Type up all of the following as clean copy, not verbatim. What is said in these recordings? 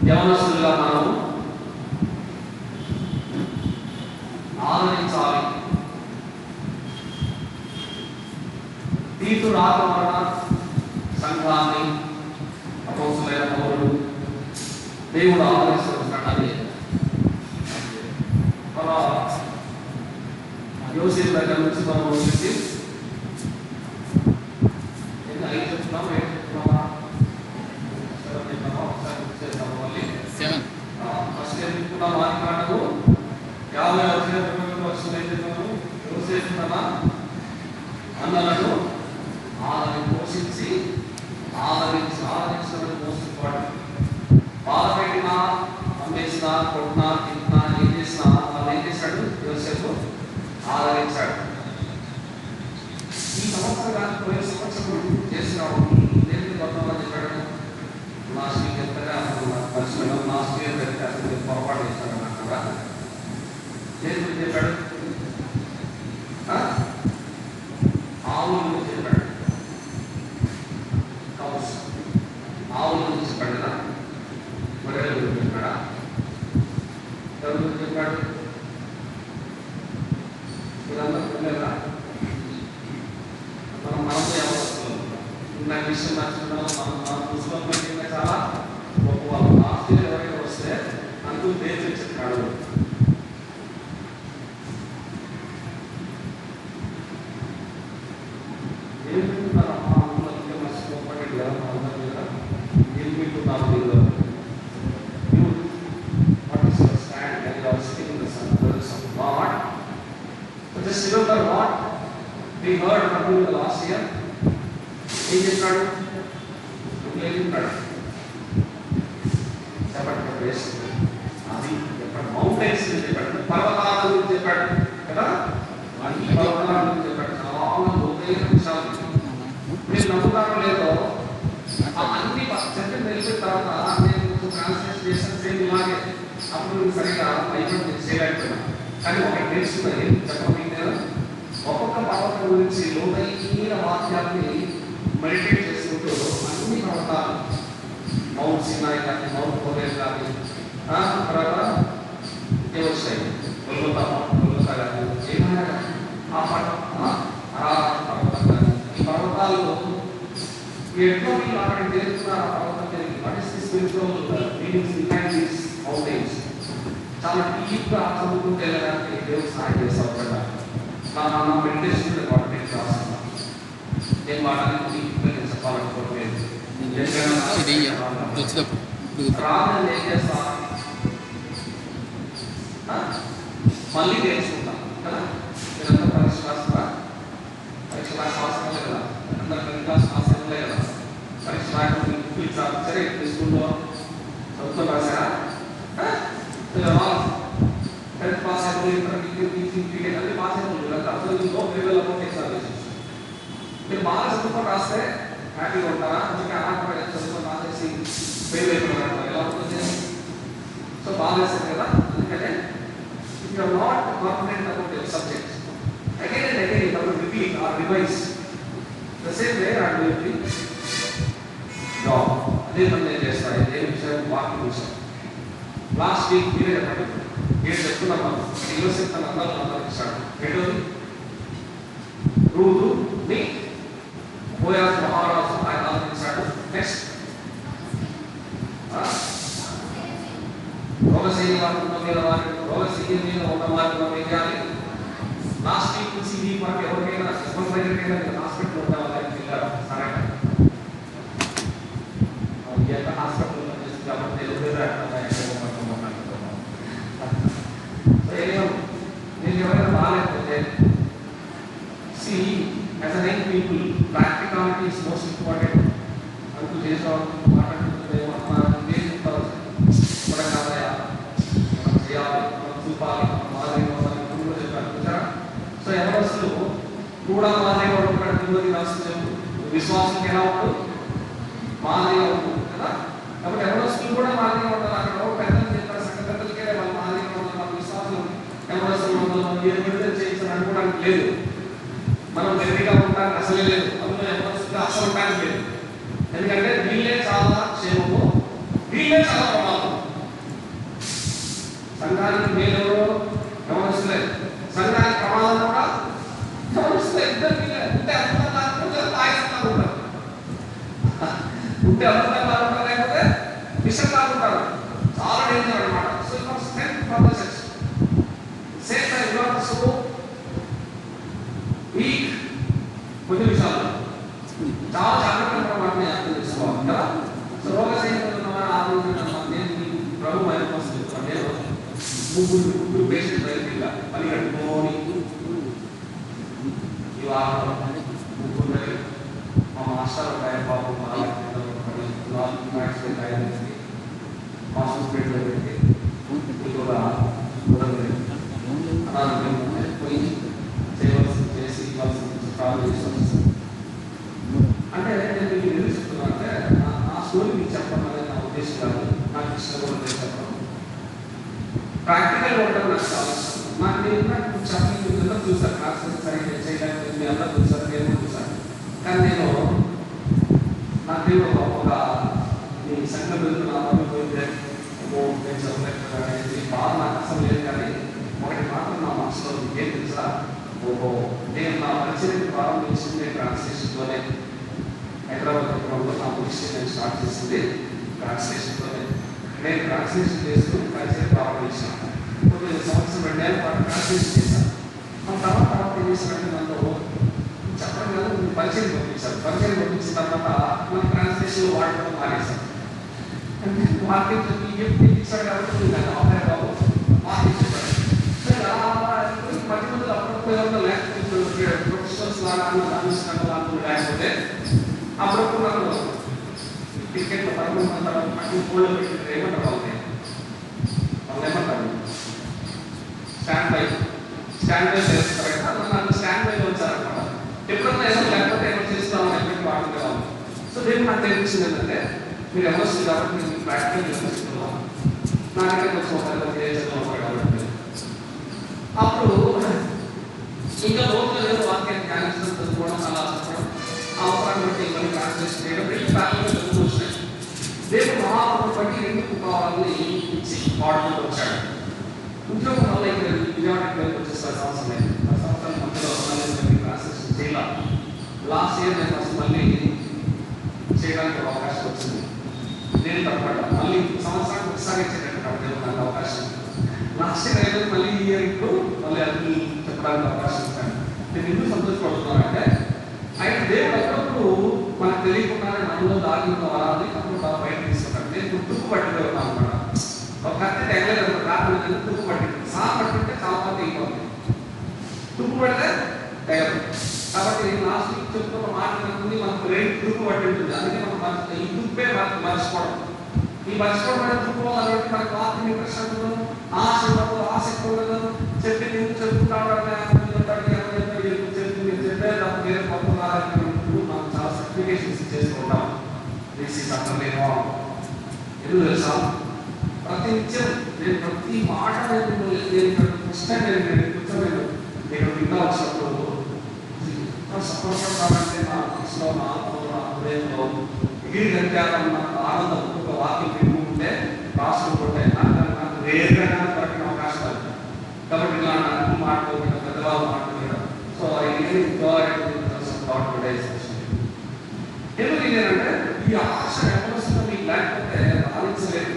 యవనస్తులుగా మనము ఆదరించాలి. తీతు రాకడ వలన సంఘాన్ని అపోస్తలులైన పౌలు దేవుడు ఆదరిస్తున్నాడు. మన యోసేపు దగ్గర నుంచి మనం వచ్చేసి ఫస్ట్ ఎందుకున్నాం ఆది కాండము 50 యోసేపు తన అన్నలను పోషించి ఆదరించడం మోసపాటు బాధ పెట్టినా అమ్మేసినా కొట్టినా తింటున్నా ఏం చేసినా వాళ్ళు ఏం చేశాడు? యోసేపు ఆదరించాడు. ఈ సంవత్సరం పోయే సంవత్సరం చేసినాడు. దేవుని గొప్పగా చెప్పాడు. లాస్ట్ వీక్ ఎంతగా పరిశ్రమ లాస్ట్ ఇయర్ పెడితే అసలు పొరపాటు చేస్తాడు అన్నమాట కూడా దేవుడు చెప్పాడు. ఆవుల గురించి చెప్పాడు. కౌస్ ఆవుల గురించి చెప్పాడు కదా. గొర్రెల గురించి చెప్పాడా? ఎవరి గురించి చెప్పాడు? వీళ్ళందరూ పిల్లలా మనతో ఎవరు నాకు విషయం నచ్చుకున్నాం. మన పుస్తకం పెట్టిన చాలా గొప్ప వాళ్ళు. లాస్ట్ ఇయర్ ఎవరైనా వస్తే అందుకు పేరు చెప్పాడు. Just remember what we heard from you the last year. ఏం చెప్పాడు? ఏం చెప్పాడు? చెప్పండి. అది చెప్పాడు. మౌంటైన్స్ చెప్పాడు. పర్వతాల గురించి చెప్పాడు కదా. పర్వతాల గురించి చెప్పాడు. చాలా లోతైన విషయాలు. మీరు నమ్ముతారో లేదో అన్ని చెప్పి తెలిసిన తర్వాత నేను ట్రాన్స్లేట్ చేసిన సేమ్ ఇలాగే అప్పుడు సరిగా బైబిల్ చేయలేకపోయినా. కానీ ఒకటి తెలుసుకున్నది చెప్పండి. ఒక్కొక్క పర్వతం గురించి లోతైన వాక్యాన్ని మెడిటేట్ చేసుకుంటూ అన్ని పర్వతాలు మౌంట్ సినాయి కానీ మౌంట్ హోరేల్ కానీ తర్వాత ఏమొచ్చాయి గొల్గొతా కానీ ఏమైనా ఆ పర్వతం కానీ ఈ పర్వతాలు ఎట్లా మీరు అక్కడ తెలుస్తున్నారు. ఆ పర్వతం జరిగి what is the spiritual meanings behind these mountains చాలా డీప్గా చదువుకుంటే వెళ్ళడానికి దేవుడు సహాయం చేస్తాం కదా. నా మెడిటేషన్ ఇంపార్టెంట్ రాస్తున్నాను. నేను వాడడానికి డీప్గా నేను చెప్పాలనుకోవట్లేదు. రాదని ఏం చేస్తా మళ్ళీ తెలుసుకుంటాం కదా. మీరంతా పరీక్ష రాస్తారా? పరీక్ష రాసి అవసరం లేదు కదా. అందరికి ఇంకా అవసరం లేదు కదా. పరీక్ష రాయడం సరే తీసుకుంటూ చదువుతూ రాసారా? టెన్త్ పాస్ అయిపోయి అన్ని పాస్ అయిపోతుంది. మీరు బాగా చదువుకొని రాస్తే హ్యాపీగా ఉంటారా? అందుకే అనాథపడి చదువుకొని రాసేసి ఫెయిల్ అయిపోయినారు. ఎలా ఉంటుంది? సో బాగా వేస్తారు కదా. ఎందుకంటే if you are not confident about your subject again and again you have to repeat or revise the same way or doing job. అదే పని నేను చేస్తాను. ఏ విషయం? వాక్యం విషయం. లాస్ట్ వీక్ మీరే చెప్పండి. నేను చెప్తున్నాం మనం ఈరోజు తన అందరూ ఆదరించాడు. ఏంటోది? రూతుని బోయాజు మహారాజు ఆయన ఆదరించాడు. నెక్స్ట్ రోగశైలి వారికి ఉన్న వారికి మనం ఏం చేయాలి? లాస్ట్ వీక్ నుంచి ఈ వీక్ మనకి ఎవరికైనా ఎవరికైనా హాస్పిటల్ ఉన్న వాళ్ళకి వెళ్ళారు. సరే ఎంత హాస్పిటల్ కాబట్టి నేను ఎవరైనా బాగాలేకపోతే see as an young people practicality is most important. అంటూ చేసేవాళ్ళు మాట్లాడుతుంటే మనం కాదయా మనం చేయాలి, మనం చూపాలి, మనం మాదేవాళ్ళు చెప్పారు. సో ఎవరస్తులు కూడా మాదేవాడు ఒకటి తిరుపతి రాసి చెప్పు విశ్వాసం ఎలా ఉంటుంది? మాదేగా ఉంటుంది కదా. కాబట్టి ఎవరస్తులు కూడా మాదేగా ఉంటారు. అక్కడ పెద్దలు చెప్పారు. సంఘ పెద్దలకే వాళ్ళు మాదేగా ఉంటారు. వాళ్ళ విశ్వాసం ఎవరస్తులు చేయించాలని అనుకోవడానికి లేదు. మనం గట్టిగా ఉండడానికి అసలే లేదు. అందులో ఎవరస్తులు అసలు ఉండడానికి లేదు. ఎందుకంటే వీళ్ళే చాలా క్షేమము, వీళ్ళే చాలా ప్రమాదం. అద్భుతంగా ఉంటారు, లేకపోతే విషంగా ఉంటారు. చాలా డేంజర్ అనమాట. So you must strength for the church. Same time you are so weak కొన్ని విషయాలు చాలా జాగ్రత్తగా వాటిని అర్థం చేసుకోవాలి కదా. సో రోగ సైనికులు నేను ప్రభు వైపు వస్తుంది, నేను ముగ్గురు పేషెంట్ రైతుగా పని కట్టుకోని ఈ వారం ముగ్గురు మా మాస్టర్ ఒక బాబు పోయి చేయవలసి చేసి ఇవ్వాల్సి కాల్ చేసి అంటే నేను మీకు ఎందుకు చెప్తున్నా అంటే నా స్టోరీ మీకు చెప్పడం అనేది నా ఉద్దేశం కాదు, నాకు ఇష్టం కూడా చెప్పడం. ప్రాక్టికల్గా ఉండడం నాకు చాలా ఇష్టం. నాకు నేను చెప్పి చూసాను, క్లాసెస్ సరిగ్గా చేయడానికి మీ అందరూ చూసాను, నేను కూడా చూసాను. కానీ నేను నాకు ఒక మీ సంఘం వెళ్తున్నా పోయితే నేను చెప్పలేదు బాధ నాకు అసలు లేదు. కానీ ఒకటి మాత్రం నా మనసులో ఏం తెలుసా, నేను నా పరిచయం ప్రారంభించింది నేను ట్రాన్స్లేషన్లోనే. హైదరాబాద్ పట్టణంలో నా పరిచయం నేను స్టార్ట్ చేసింది ట్రాన్స్లేషన్లోనే. నేను ట్రాన్స్లేషన్ చేస్తూ పరిచయం ప్రారంభించాను. 9 సంవత్సరం 2 ఏళ్ళ పాటు ట్రాన్స్లేషన్ చేశాను. ఆ తర్వాత ఏం చేశానంటే నన్ను చెప్పడం కాదు, పరిచయం పంపించారు. పరిచయం పంపించిన తర్వాత మన ట్రాన్స్లేషన్లో వాడటం మానేశాను. అంటే మార్కెట్ ఇచ్చాడు కాబట్టి నాకు ఆదాయ బాబు మార్కెట్ చెప్పాడు. మధ్య మధ్యలో అప్పుడప్పుడు లేకపోతే ప్రొఫెషనల్స్ లాగా లేకపోతే అప్పుడప్పుడు నాకు టికెట్ పరమంటారు ఫోన్లో పెట్టి ఏమంటారు వాళ్ళు ఏమంటారు స్టాండ్ బై చేస్తారు కదా, నాకు స్టాండ్ బైలో వచ్చారనమాట. ఎప్పుడన్నా ఏదో లేకపోతే ఏమైనా చేస్తామని ఎప్పటికీ వాడుకోవాలి. సో నేను నాకు తెలిసింది ఏంటంటే మీరు ఎవరు కాబట్టి నేను ప్రాక్టికల్ చేసుకుంటున్నాను. నాకంటే కొంచెం ఒకరి చదువు కాబట్టి అప్పుడు ఇంకా లోపల ఏదో వాక్యాన్ని ధ్యానించడం చదువుకోవడం అలా అవసరాన్ని బట్టి మళ్ళీ ట్రాన్స్లేషన్ చేయడం రెండు ఫ్యామిలీలో చదువుతూ వచ్చినాయి. దేవుడు మహాత్మను బట్టి ఎందుకు కావాలని ఇచ్చి వాడుకుంటూ వచ్చాడు. ఉద్యోగం వల్ల ఇక్కడ విజయవాడకి వెళ్ళి వచ్చేస్తారు సంవత్సరం లేదు. ఆ సంవత్సరం మధ్యలో మళ్ళీ ట్రాన్స్లేషన్ చేయాలి. లాస్ట్ ఇయర్ నేను అసలు మళ్ళీ చేయడానికి ఒక అవకాశం వచ్చింది. నేను తప్పట మళ్ళీ సంవత్సరానికి ఒకసారి ఇచ్చేటట్టు నాకు అవకాశం. లాస్ట్ ఇయర్ అయితే మళ్ళీ ఈ ఇయర్ ఇప్పుడు మళ్ళీ అన్ని చెప్పడానికి అవకాశం ఇచ్చాను. నేను ఎందుకు సంతోషపడుతున్నానంటే అయితే దేవుడు ఎప్పుడప్పుడు మనకు తెలియకుండానే మనలో దాగి ఉన్న వరాన్ని అప్పుడు బాగా బయట తీసుకుంటాడు. నేను తుప్పు పట్టుకుని ఉన్నాను అనమాట. ఒక కత్తి తగ్గలేదు రాత్రి తుప్పు పట్టింది. సా పట్టింటే చాలా మంది అయిపోతుంది, తుప్పు పడితే తగ్గదు. కాబట్టి లాస్ట్ వీక్ చెప్తున్న మాట మనకు రెండు తుప్పు పట్టి ఉంటుంది. అందుకే మనం ఈ తుప్పే మనకు మర్చిపోవడం. ఈ మర్చిపోవడం అనేది తుప్పు వల్ల మనకు వార్తని ప్రశ్నలు ఆశలు ఆసక్తి ఉండదు. చెప్పి నేను చెప్తున్నాడు చెప్పే తప్ప వేరే కొత్త మనం చాలా సర్టిఫికేషన్స్ చేసుకుంటాం. ఎందుకు తెలుసా, ప్రతి నిత్యం నేను ప్రతి మాట నేను పుస్తకం నేను కూర్చోలేదు. నేను విన్నా వచ్చినప్పుడు సపోర్టే నా మనసులో నా ఆత్మలో నా హృదయంలో ఎగిరి గంటాలన్న ఆనందం ఒక వాక్యం పెట్టుకుంటే రాసుకుంటే నాకు రేరుగా దొరికిన అవకాశం. కాబట్టి ఇలా నాకు మాట్లాడుకుంటాం, పెద్దవాళ్ళు మాట్లాడుకుంటాం. సో ఎందుకు ఇదేనంటే ఈ ఆశ ఎవరు మీకు లేకపోతే రాణించలేదు.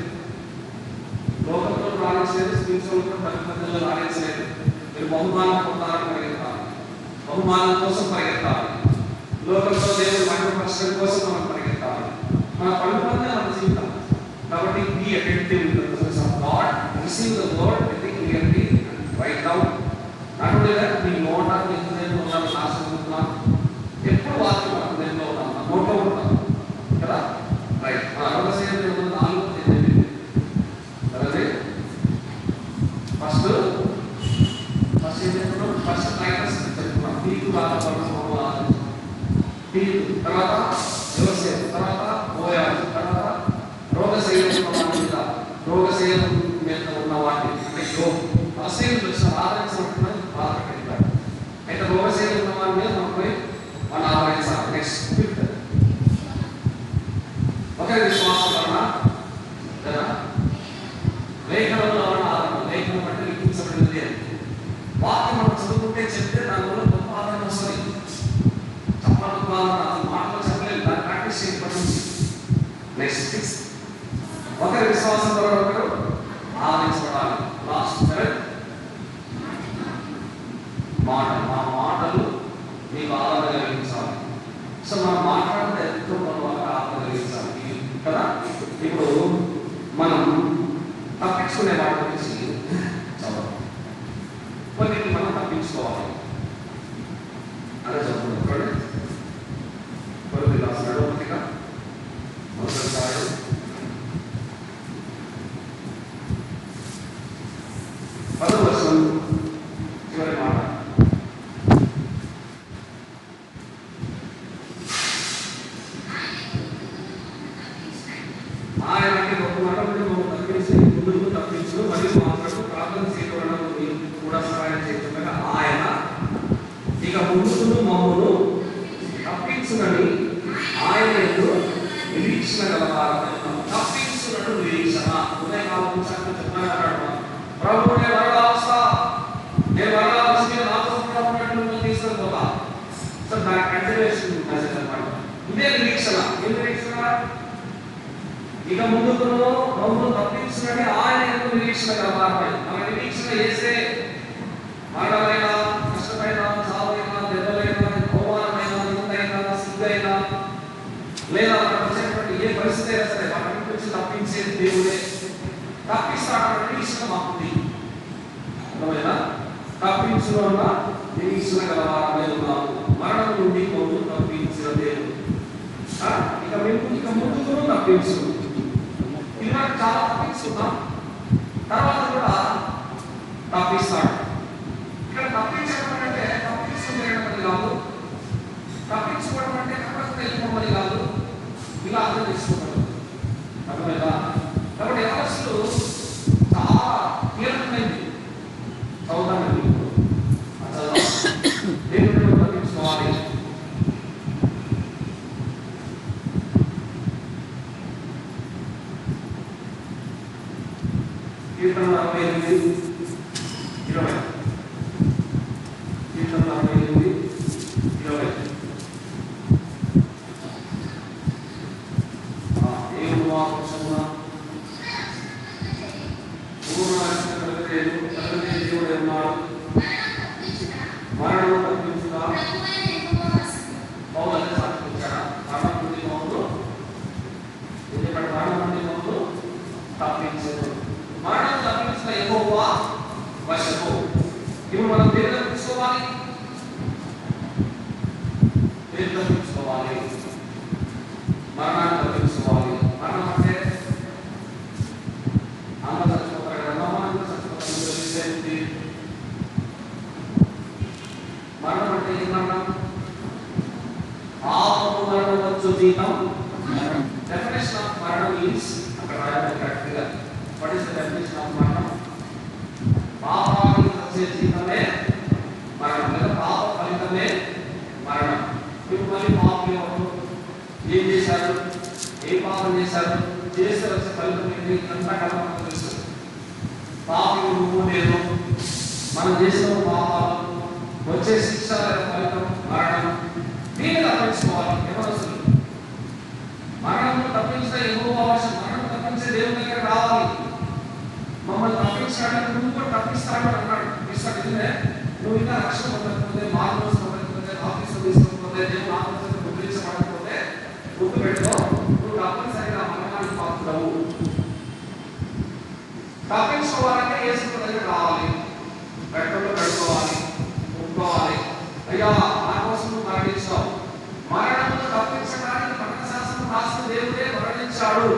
లోకంలో రాణించలేదు, స్పిరిచువల్గా పరిపద్ధతుల్లో రాణించలేదు. మీరు బహుమానం పొందాలని పరిగెత్తాలి, బహుమానం కోసం పరిగెత్తాలి. లోకంలో దేవుడు మహిమపరచడం కోసం మనం పరిగెత్తాలి. మన పనులనే మన జీవితం. కాబట్టి be attentive to the presence of God, receive the word with clearly and write down. Not only that, మీ నోట మీ హృదయంలో ఉండాలని ఆశిస్తున్నాను. ఎప్పుడు వాక్యం మన హృదయంలో ఉన్నాం, నా నోట్లో ఉంటాం కదా. రైట్, మన అవసరం 4 కదండి. ఫస్ట్ ఏం చెప్తున్నాం, ఫస్ట్ ట్రైనర్స్ చెప్తున్నాం. పీకు తర్వాత వ్యవసాయం, తర్వాత పోయాలి, తర్వాత రోగశైలం మీద ఉన్న వాటిని అంటే యోగం ఆశ్రయం వచ్చిన ఆదరించబడుతున్న బాధ పెట్టారు. నెక్స్ట్ 6 ఒకరి విశ్వాసం ద్వారా ఒకరు ఆదరించబడాలి. లాస్ట్ 7 మాటలు మీకు ఆదరణ కలిగించాలి. సో మనం మాట్లాడితే ఎంతో వాళ్ళకి ఆదరణ కలిగించాలి కదా. ఇప్పుడు మనం తప్పించుకునే వాటి గురించి చదవాలి. కొన్నింటిని మనం తప్పించుకోవాలి. అదే చదువుకోండి. కొన్ని రాస్తాడు ఒకటిగా మొదటిసారి 10వ వచనం చివరి మాట. ఆయనకి ఒక మాట తప్పించి ముందుకు తప్పించు మరియు మాత్రం ప్రార్థన చేయడం కూడా సహాయం చేస్తుండగా ఆయన ఇక ముందుకు మమ్మను తప్పించునని ఆయన నిరీక్షణ కలవారు. తప్పించునట్టు నిరీక్షణ ఉదయకాలం చెప్పాడు ప్రభు నేను వరదావస్థ నేను వరదావస్థ నాతో ఉన్నట్టు తీసుకొని పోతా. సో దాని కంటిన్యూషన్ మెసేజ్ అన్నమాట. ఇదే నిరీక్షణ. ఏం నిరీక్షణ? ఇక ముందుకు మమ్మల్ని తప్పించునని ఆయన ఎందుకు నిరీక్షణ కలవారు. మన నిరీక్షణ చేసే మరణమైన కష్టమైన చావైనా దెబ్బలైనా అవమానమైన ఇంతైనా సిద్ధైనా లేదా మనకు ఏ పరిస్థితి అయినా సరే మన నుంచి తప్పించే దేవుడే తప్పిస్తాడు. నిరీక్షణ మాకుంది. అర్థమైనా? తప్పించున్న నిరీక్షణ గలవారమై ఉన్నాము. మరణం నుండి మమ్మల్ని తప్పించిన దేవుడు ఇక ముందుకు తప్పించు. ఇది మనకు చాలా తప్పిస్తున్నాం. తర్వాత కూడా తప్పిస్తాడు. ఇక్కడ తప్పించడం అంటే తప్పించుకునేటది కాదు. తప్పించుకోవడం అంటే కరెక్ట్ వెళ్ళిపోమని కాదు. ఇలా అర్థం చేసుకుంటాడు. అర్థమైనా? కాబట్టి ఎవరు చాలా కీలకమైంది చదువుతానండి. దేవుడు తప్పించుకోవాలి. కీర్తన 48:20 కీర్తన 48:20 దేవుడు ఆ పక్షమున దేవుడే ఉన్నాడు. మరణము తప్పించుగా పౌలు సాధించాడా? మరణం నుండి మౌలు ఎందుకంటే మరణం నుండి మౌలు తప్పించదు. మరణం తప్పించిన యెహోవా వశము. ఇప్పుడు మనం దేని తప్పించుకోవాలి? దేని తప్పించుకోవాలి? మరణాన్ని తప్పించుకోవాలి. మరణం అంటే అందరూ చచ్చిపోతారు కదా. మరణం అంటే ఏం మరణం? పాపము మరణం వచ్చు జీతం. డెఫినేషన్ ఆఫ్ మరణం ఈస్ అక్కడ రాయాలి కరెక్ట్గా. What is the definition of మరణం? పాపానికి వచ్చే జీతమే మరణం లేదా పాప ఫలితమే మరణం. ఇప్పుడు మళ్ళీ పాపం ఎవరు ఏం చేశారు? ఏ పాపం చేశారు? చేస్తే వచ్చే ఫలితం ఏంటి? అంతా కలపడం తెలుసు. పాపం నువ్వు లేదు. మనం చేసిన పాపాలు వచ్చే శిక్ష ఫలితం మరణం. దీన్ని తప్పించుకోవాలి. ఎవరు మరణం తప్పించే యెహోవా వశం. మరణం తప్పించే దేవుని దగ్గర రావాలి. మమ్మల్ని తప్పించడానికి నువ్వు కూడా తప్పిస్తాడు అన్నాడు. ఇష్టమే నువ్వు ఇంకా రక్షణ పొందకపోతే మార్గం పొందకపోతే ఆఫీసు తీసుకోకపోతే దేవుడు ఆఫీసు గుర్తించబడకపోతే గుర్తుపెట్టుకో, నువ్వు తప్పనిసరిగా మరణానికి పాత్రవు. తప్పించుకోవాలంటే యేసు దగ్గర రావాలి. పెట్రోల్ పెట్టుకోవాలి, ఒప్పుకోవాలి. అయ్యా నా కోసం నువ్వు మరణించావు. మరణమును తప్పించడానికి మరణ శాసనం రాసిన దేవుడే మరణించాడు.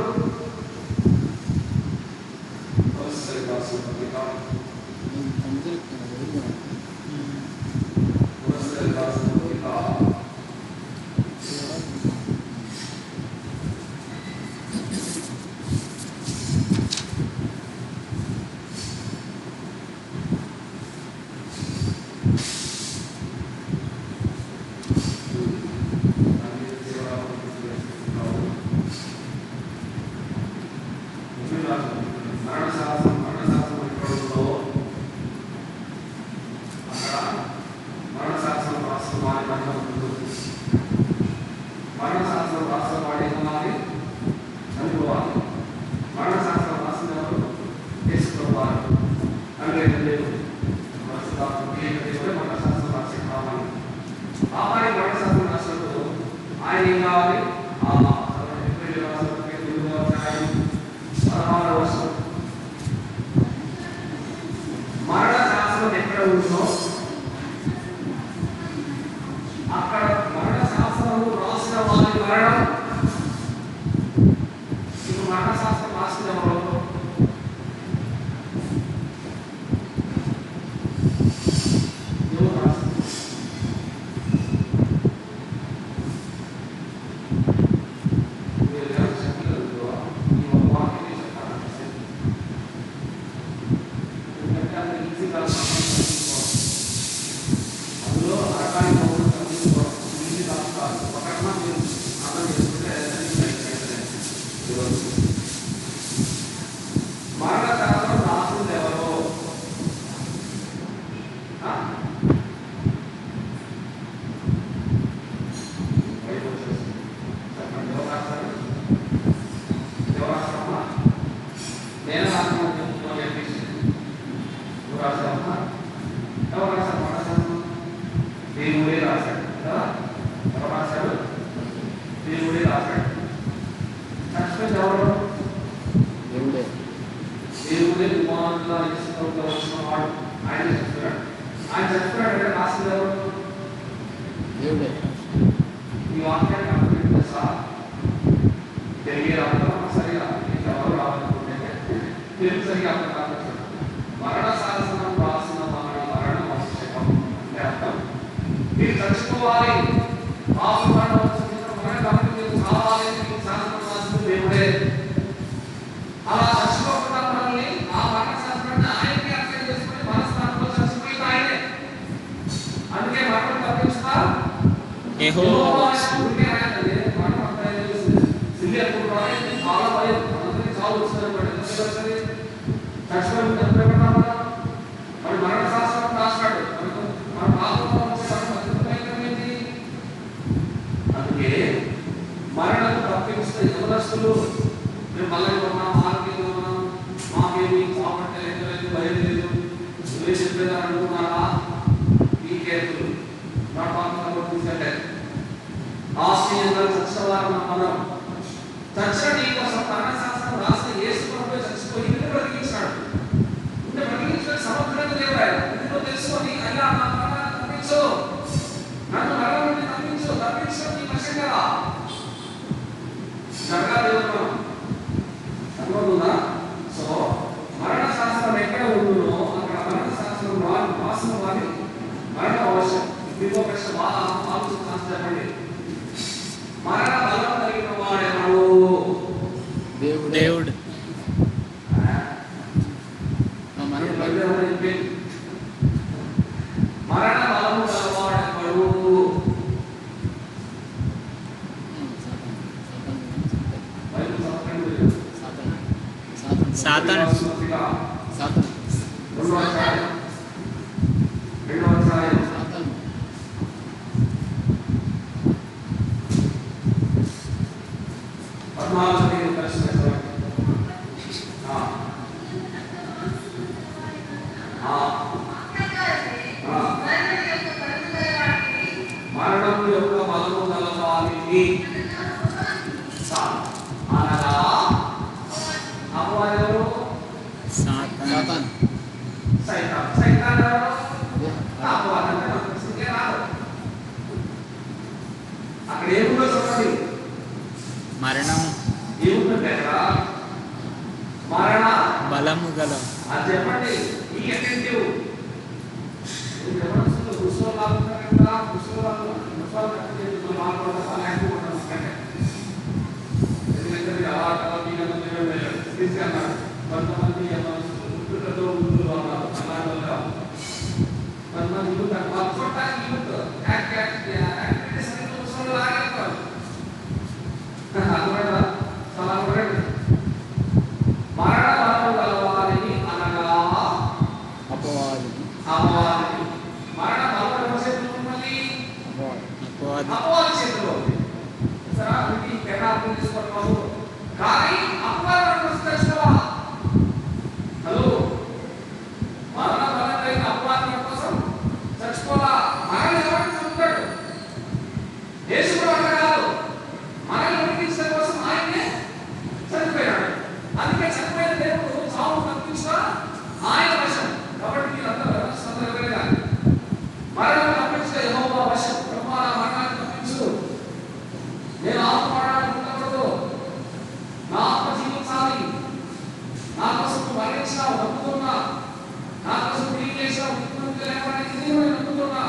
మరణశాసనం రాసింది ఎవరు? నేను రాసిన రాశామా? ఎవరు రాశారు మరణశాసనం? దేవుడే రాశాడు కదా. ఎవరు రాశాడు? దేవుడే రాశాడు. చచ్చిపోయింది ఎవరు? దేవుడే. దేవుడే కుమారుడుగా యేసుక్రీస్తుగా వచ్చిన వాడు ఆయన చచ్చిపోయాడు. ఆయన చచ్చిపోయాడు అంటే రాసింది ఎవరు? దేవుడే. ఈ వాక్యాన్ని అర్థం చేస్తా తెలియ రావడం సరిగా ఎవరు రావాలనుకుంటే తెలుగు సరిగా అర్థం కావచ్చు. మరణ శాసనం రాసిన మరణం అవశ్యకం అంటే అర్థం మీరు చచ్చిపోవాలి, మరణ కావాలి, శాసనం రాసిన దేవుడే. అలా చచ్చిపోకుండా మనల్ని ఆ మరణ శాసనాన్ని ఆయనకి అర్థం చేసుకుని మన స్థానంలో చచ్చిపోయింది ఆయనే. అందుకే మరణం తప్పించుతా చాలా భయం, అందరికీ చాలు వచ్చింది. చచ్చిపోయి చనిపోయినా మరి మరణ శాస్త్రం రాశాడు. మన పాపంలో ఏంటి? అందుకే మరణం తప్పిస్తే యవనస్తులు మేము మళ్ళీ ఉన్నాం, ఆరోగ్యంగా ఉన్నాం, మాకేమి చాపట్టే లేదు, భయం లేదు, నువ్వే చెప్పేదా అనుకున్నారా? ఈ కేతులు నా పాపంలో తీసుకెళ్ళే ఆశ్చర్యంగా చచ్చవారు మనం చచ్చిన నీ కోసం మరణ శాస్త్రం రాసిన యేసు ప్రభువే చచ్చిపోయి నిన్ను బ్రతికించాడు. నిన్ను బ్రతికించిన సమర్థుడైన దేవుడు ఆయన. నిన్ను తెలుసుకొని అయ్యా నా మరణాన్ని తప్పించు, నన్ను మరణం నుండి తప్పించడం నీ కష్టం కదా. జరగాలి దేవుడు అనుకుంటుందా? సో మరణ శాస్త్రం ఎక్కడ ఉంటుందో అక్కడ మరణ శాస్త్రం రాసిన వారి మరణం అవసరం. మీకు ఒక ప్రశ్న బాగా ఆలోచించాల్సి చెప్పండి. మరణ బలం కలిగిన వాడెవడు? దేవుడు. మరణ బలము గలవాడెవడు? సాతాను. మరణం యొక్క బలము గలవానికి అనగా అపవాదెవరు? సాతాను. సైతాన్ ఎవరు? అపవాదం. రాదు. అక్కడ ఏముందో చెప్పండి. మరణం ఏముందంటే అక్కడ మరణ బలము గల. అది చెప్పండి. ఈ అటెంటివ్ కొంతమంది అపవాది చేతిలో సరే ఇది కెనాల్ తీసుకుంటున్నాము కానీ అపవాదం వస్తేవా హలో మరణ బలమైన అపవాదం కోసం చచ్చిపోలా. మరణ ఎవరికి చెప్తాడు? యేసు కూడా కాదు, మరణ ఉడికించడం కోసం ఆయనే చనిపోయాడు. అందుకే చనిపోయిన దేవుడు చావు తప్పించా ఆయన వశం. కాబట్టి మీరందరూ సందర్భంగా మరణం తప్పించే యెహోవా వశం. మరణాన్ని తప్పించు. నేను ఆత్మపడాలని ఉండకూడదు, నా ఆత్మ జీవించాలి. నా కోసం మరణించినావు నమ్ముతున్నా, నా కోసం తిరిగి చేసావు లేవడానికి నమ్ముతున్నా.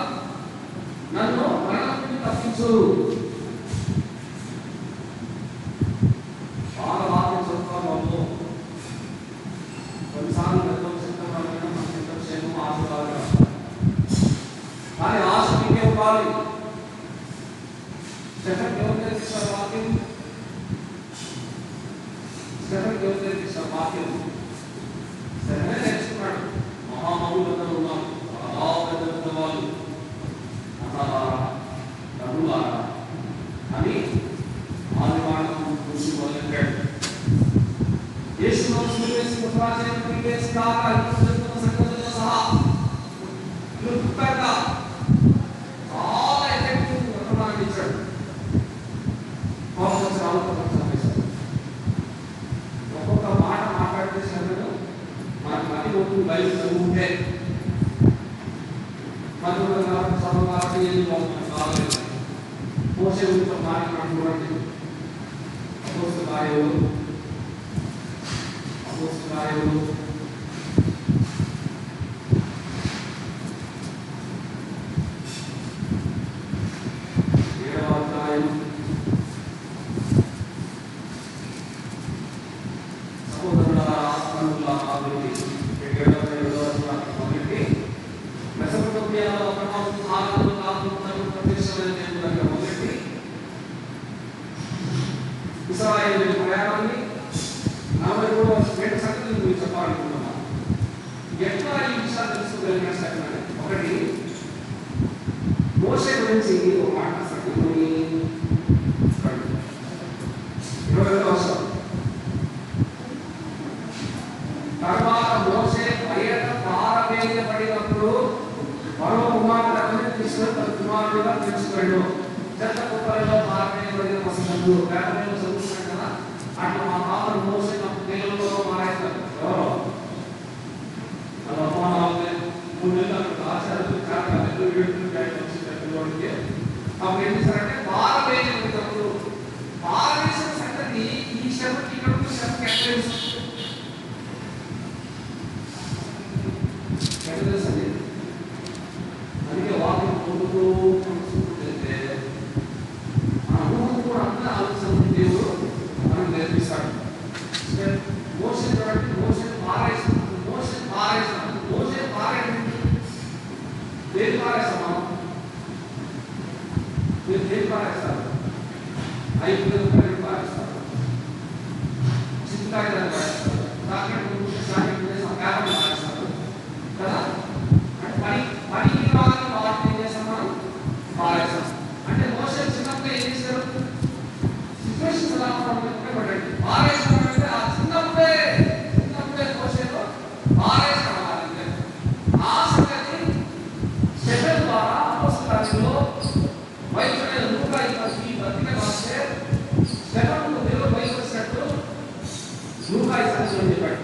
నన్ను మరణం నుండి తప్పించు. చాలా బాగా చెప్తాము. కొన్నిసార్లు ఆశ కానీ ఆశ మీకే ఉండాలి. చెప్పండి ఎవరు తెలుస్తారు వాక్యం? స్టెఫెన్ ఎవరు వాక్యం స్టెఫెన్ నేర్చుకున్నాడు. మహామహులందరూ ఉన్నారు, చాలా పెద్ద పెద్ద వాళ్ళు డబ్బులారా అని ఆదివారం చూసి మొదలెట్టాడు. సహా క్లుప్తంగా చాలా ఎఫెక్టివ్ వర్తమానం ఇచ్చాడు. ఒక్కొక్క మాట మాట్లాడితే సరే మనకు మళ్ళీ ఒకటి బయట చదువుకుంటే కాబట్టి ఏది కాలేదు. మోసే గురించి మాట్లాడుతూ చూడండి. అపోస్తలులు ఇశ్రాయేలు ప్రయాణాన్ని 43 సంగతులు గురించి చెప్పాలనుకుంటున్నాను. ఎట్లా ఈ విషయాలు తెలుసుకోగలిగిన సంగతి ఒకటి, మోసే గురించి ఒక మాట సంగతి 22వ వచనం. తర్వాత మోసే బయట పారవేయబడినప్పుడు మరో కుమారుడు తీసుకొని తన కుమారుడుగా తెలుసుకున్నాడు. చెత్త కుప్పలలో పారవేయబడిన వసతులు పేదలను చదువుతున్నాడు కదా, అట్లా మా తాతను మోసే నీళ్ళలో మారేస్తారు. ఎవరో వాళ్ళ అమ్మానాలు 3 నెలలు అక్కడ ఆచారాలు చాలా పిల్లవాడికి అప్పుడు ఏం చేశారంటే పారవేయబడినప్పుడు పారవేసిన సంగతి ఈ శ్రమకి ఇక్కడ శ్రమకి ఎక్కడ అందుకే వాక్యం పొందుతూ తెలుసుకుంటే అనుభవం కూడా అంతా ఆలోచన దేవుడు మనం నేర్పిస్తాడు. మోసే చూడండి, మోసే పారేస్తాం దేని పారేస్తాం మనం? మీరు దేని పారేస్తారు? 5 రూపాయలు పారేస్తారు, చింతకాయ దాన్ని పారేస్తారు, వ్యాపారం పారేస్తారు కదా. పని వాటిని ఏం చేస్తాం మనం? పారేస్తాం. అంటే మోసే చిన్నప్పుడు ఏం చేశారు? సిచ్యువేషన్ ఎలా పడండి పారేస్తామంటే ఆ చిన్నప్పుడే మోసేలో పారేస్తాం. ఆ సంగతి స్టెఫెన్ ద్వారా అపోస్తలులలో వైద్యుడైన లూకా ఈ బతిక రాస్తే స్టెఫెన్ దేవుడు బయలుపరిచినట్టు లూకా ఈ సంగతిలో చెప్పాడు.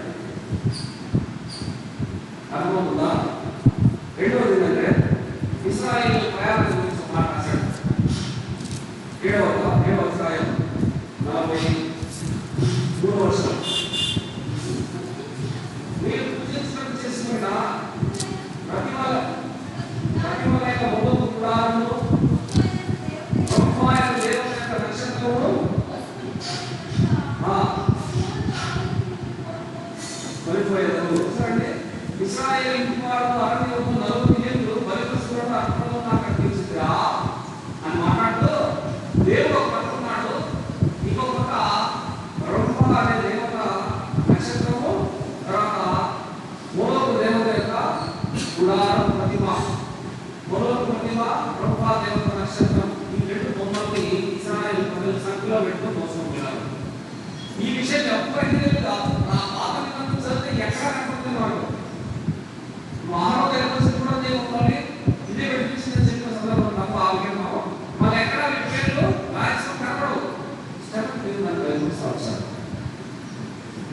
అనుభవం ఉందా? రెండవది ఏంటంటే ఇశ్రాయేలు ప్రయాణం గురించి మాట్లాడాడు. 7వ అధ్యాయం 43వ వచనం. మీరు పూజించడం చేసుకున్న ప్రతిమలైన మొదలు గుడారము బ్రహ్మాయన దేవుని యొక్క నక్షత్రము కొనిపోయేదారు. చూడండి, ఇశ్రాయేలు ఇంటి వారు అరణ్యము 40 ఏళ్ళు బలిపశువులను అర్పణలో నాకు అర్పించురా అని మాట్లాడుతూ దేవుడు ఒక పక్క ఉన్నాడు. ఇంకొక బ్రహ్మ అనే దేవత నక్షత్రము, తర్వాత మూలపు దేవత యొక్క గుడారం ప్రతిమ. మూలపు ప్రతిమ, బ్రహ్మ దేవత నక్షత్రం, ఈ 2 బొమ్మల్ని ఇశ్రాయేలు ప్రజలు సంఖ్యలో పెట్టుకుని మోసపోయారు. ఈ విషయం ఎప్పటికీ తెలియదు. నా పాత నిబంధన చదివితే ఎక్కడ కనపడుతుంది వాడు. మహారాజు ఎలవసి కూడా దేవుని ఇదే వినిపించిందని చెప్పిన సందర్భం తప్ప ఆలోచన మన ఎక్కడ పేర్లు రాయసం కనపడవు. స్టెఫెన్ దేవుని దాన్ని బయలుపరుస్తారు.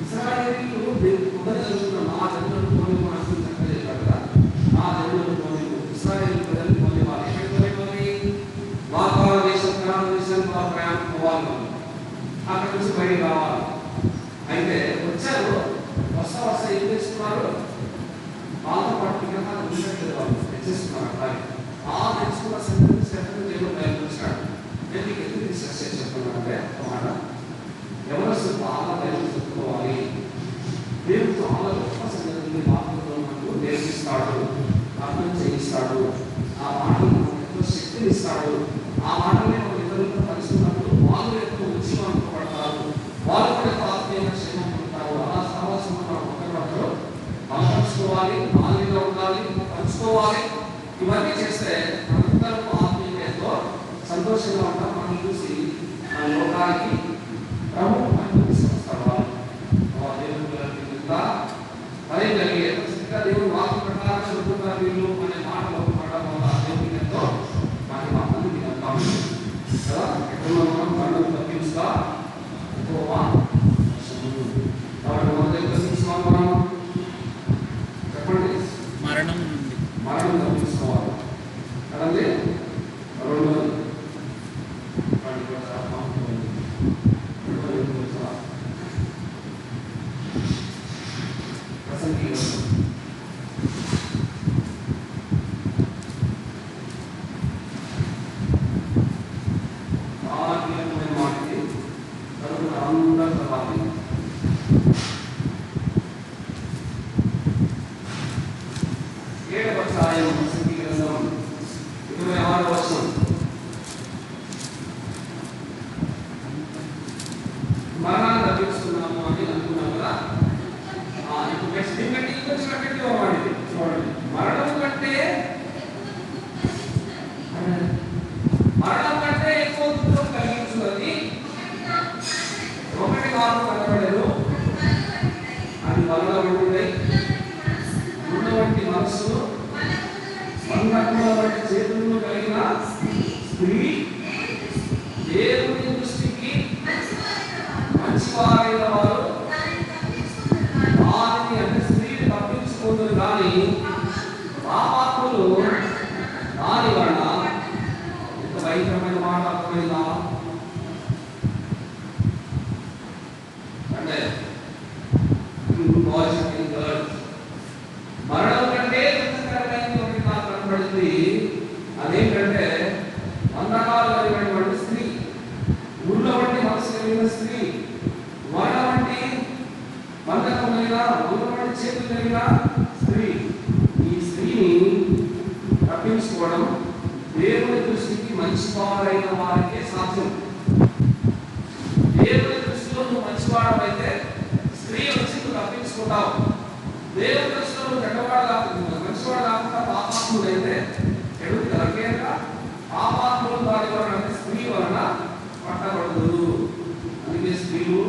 ఇశ్రాయేలీయులు మొదటి చదువుతున్న నా జనులను పోలి మనసు చక్కగా చెప్పారు కదా. నా జనులను పోలి ఇశ్రాయేలు ప్రజలు పోలి వాళ్ళు ఎక్కడికి పోయి వాతావరణ దేశం కనాను దేశం ప్రయాణం పోవాలి. అక్కడ నుంచి బయటికి రావాలి. అయితే వచ్చారు, వస్తా ఏం చేస్తున్నారు? వాళ్ళతో పాటు విగ్రహాలు ఉండట్లేదు, వాళ్ళు తెచ్చేస్తున్నారు. అట్లాగే ఆ తెచ్చుకున్న సంగతి స్టెఫెన్ దేవుడు బయలుపరిచాడు. నేను మీకు ఎందుకు డిస్కస్ చేసి చెప్తున్నానంటే మాట ఎవరు బాగా బయలు చెప్పుకోవాలి. దేవుడు చాలా గొప్ప సంగతిని వాక్యంలో మనకు నేర్పిస్తాడు, అర్థం చేయిస్తాడు. ఆ మాటలు మనకు ఎంతో శక్తిని ఇస్తాడు. ఆ మాటల్ని మనం ఇతరులతో కలుసుకున్నప్పుడు వాళ్ళు ఎంతో ఉద్యమం పడతారు. వాళ్ళు కూడా ఆత్మీయ క్షేమం వీళ్ళు అనే మాటలు పడడం వల్ల దేవునికి ఎంతో మహిమ అందుకు అంటాం కదా. ఎక్కడ మనం మరణం తప్పించుగా యెహోవా కాబట్టి మన దగ్గర తీసుకోవాలి మనం చెప్పండి మరణం నుండి మరణం తప్పించుకోవాలి కదండి. రెండోది ప్రసంగి మరణాన్ని తప్పిస్తున్నాము అని అనుకున్నాం కదా. దీనికంటే ఇంకొచ్చినట్టు వాడింది చూడండి. మరణం కంటే ఎక్కువ దుఃఖం కలిగించున్నది ఒకటి కాదు కనబడదు అది వల్ల ఉన్నటువంటి మనస్సును బంధకముల వంటి చేతులను కలిగిన స్త్రీ దేవుని దృష్టికి మంచివారైన వారు వారిని అంటే స్త్రీని తప్పించుకోదు కానీ పాపాత్ములు దాని వలన ఎంత భయంకరమైన మాట అర్థమైందా అంటే బాయ్స్ అండ్ గర్ల్స్ మరణం కంటే దుఃఖకరమైనది ఒకటి నాకు కనబడింది. అదేంటంటే అంధకాలు కలిగినటువంటి స్త్రీ, ఊళ్ళో వంటి మనసు కలిగిన స్త్రీ, వన వంటి బంధకమైన ఊళ్ళో వంటి చేతులు కలిగిన స్త్రీ. ఈ స్త్రీని తప్పించుకోవడం దేవుని దృష్టికి మంచివారైన వారికే సాధ్యం. దేవుని దృష్టిలో నువ్వు మంచివాడమైతే స్త్రీ వచ్చి నువ్వు తప్పించుకుంటావు. దేవుని దృష్టిలో నువ్వు చెడ్డవాడు కాకుండా మంచివాడు కాకుండా పాపాత్ముడైతే ఎడుగు తలకేక పాపాత్ములు వారి వలన స్త్రీ వలన పట్టబడదు. అందుకే స్త్రీలు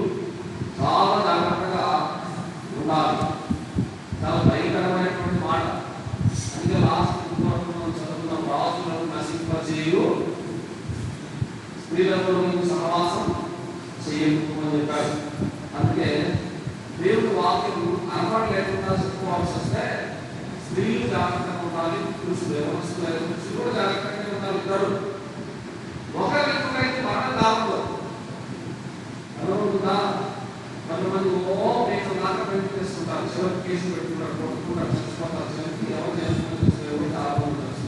చాలా జాగ్రత్తగా ఉండాలి. చాలా భయంకరమైనటువంటి మాట. అందుకే లాస్ట్ చదువుకున్నాం రాజులను నశింపజేయు స్త్రీలతో నీవు సహవాసం చేయకు అని చెప్పారు. అందుకే దేవుడు వాక్యం అలవాటు లేకుండా చెప్పుకోవాల్సి వస్తే స్త్రీలు జాగ్రత్తగా ఉండాలి, పురుషులు కూడా జాగ్రత్తగా ఉండాలి. ఇద్దరు ఒకరికొకరికి మరణం కావద్దు. అనుకుంటుందా కొంతమంది మేము దాకా పెళ్లి చేసుకుంటారు, చివరికి కేసు పెట్టుకుంటారు, కొట్టుకుంటారు, చచ్చిపోతారు. చివరికి ఎవరు చేసుకుంటారు చాలా బాగుంటుంది.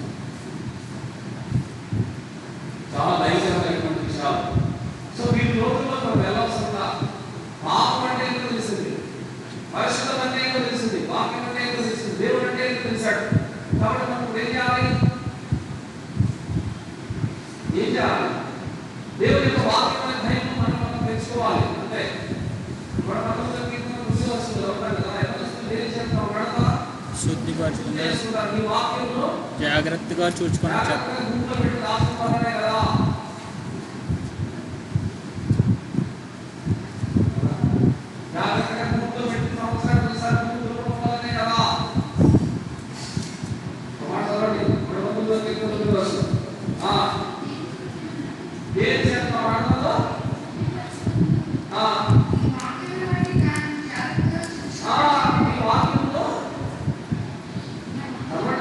చాలా భయంకరమైనటువంటి విషయాలు. సో వీటి రోజుల్లో మనం వెళ్ళాల్సిందా పాపం అంటే ఏంటో తెలిసింది, పరిశుద్ధం అంటే ఏంటో తెలిసింది, వాక్యం అంటే ఏంటో తెలిసింది, దేవుడు అంటే ఏంటో తెలిసాడు. కాబట్టి మనం ఏం చేయాలి? దేవుని యొక్క వాక్యం అనే ధైర్యం మనం తెచ్చుకోవాలి. అంటే ఇప్పుడు మనం కృషి వస్తుంది శుద్ధిపరచుకుని వాక్యంలో జాగ్రత్తగా చూసుకొని కదా. జాగ్రత్తగా గుంపులో పెట్టి సంవత్సరాలు గుంపులోనే కదా. ఏం చేస్తాం అన్నదో ఈ వాక్యంలో అన్నమాట.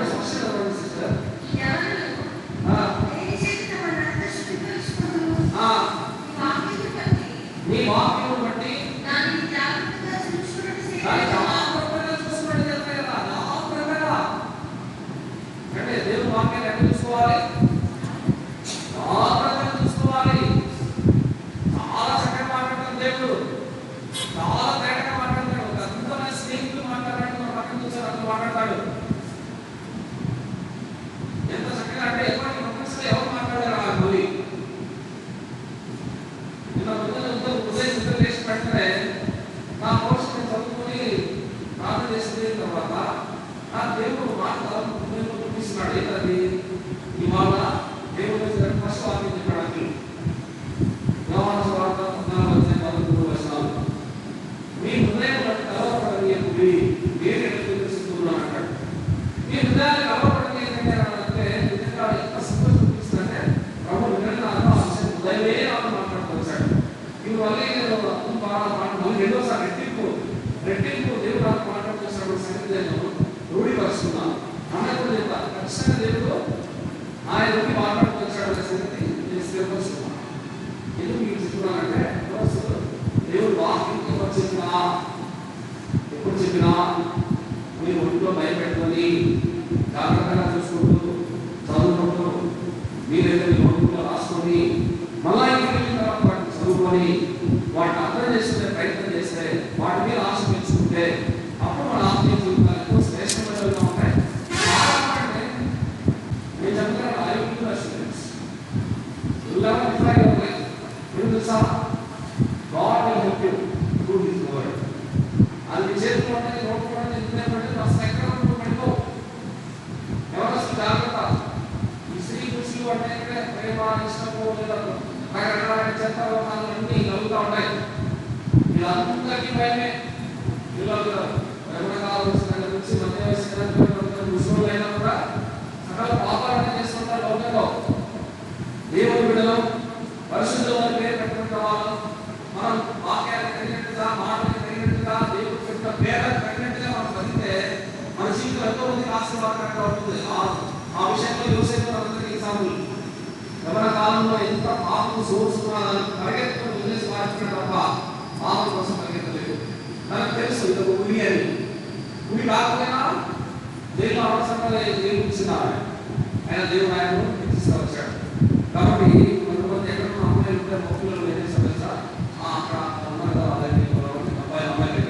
ముసలు అయినా కూడా సకల పాపాలను చేస్తుంటారు లోకంలో. దేవుని బిడ్డలు పరిశుద్ధుల వారి పేరు పెట్టిన వాళ్ళు మనం వాక్యాలు తగినట్టుగా మాటలు తగినట్టుగా దేవుడు పెట్టిన పేర్లకు తగినట్టుగా మనం బతికితే మన జీవితం ఎంతో మందికి ఆశీర్వాదకరంగా ఉంటుంది. ఆ విషయంలో యోసేపు అందరికీ ఎగ్జాంపుల్. యవన కాలంలో ఎంత పాపం సోర్చుకున్నదని పరిగెత్తుకుని వదిలేసి మార్చుకున్న తప్ప పాపం కోసం పరిగెత్తలేదు. నాకు తెలుసు ఇది ఒక గుడి అని. గుడి కాకపోయినా దేవుడు అవసరంగా దేవుడు ఇచ్చినారు. ఆయన దేవుడు ఆయనను తీసుకొచ్చాడు. కాబట్టి కొంతమంది ఎక్కడ అమ్మాయిలు ఉంటే మొక్కలు వేసేసి తెలుసా అక్కడ ఉన్నారు కదా అలాగే అమ్మాయిలు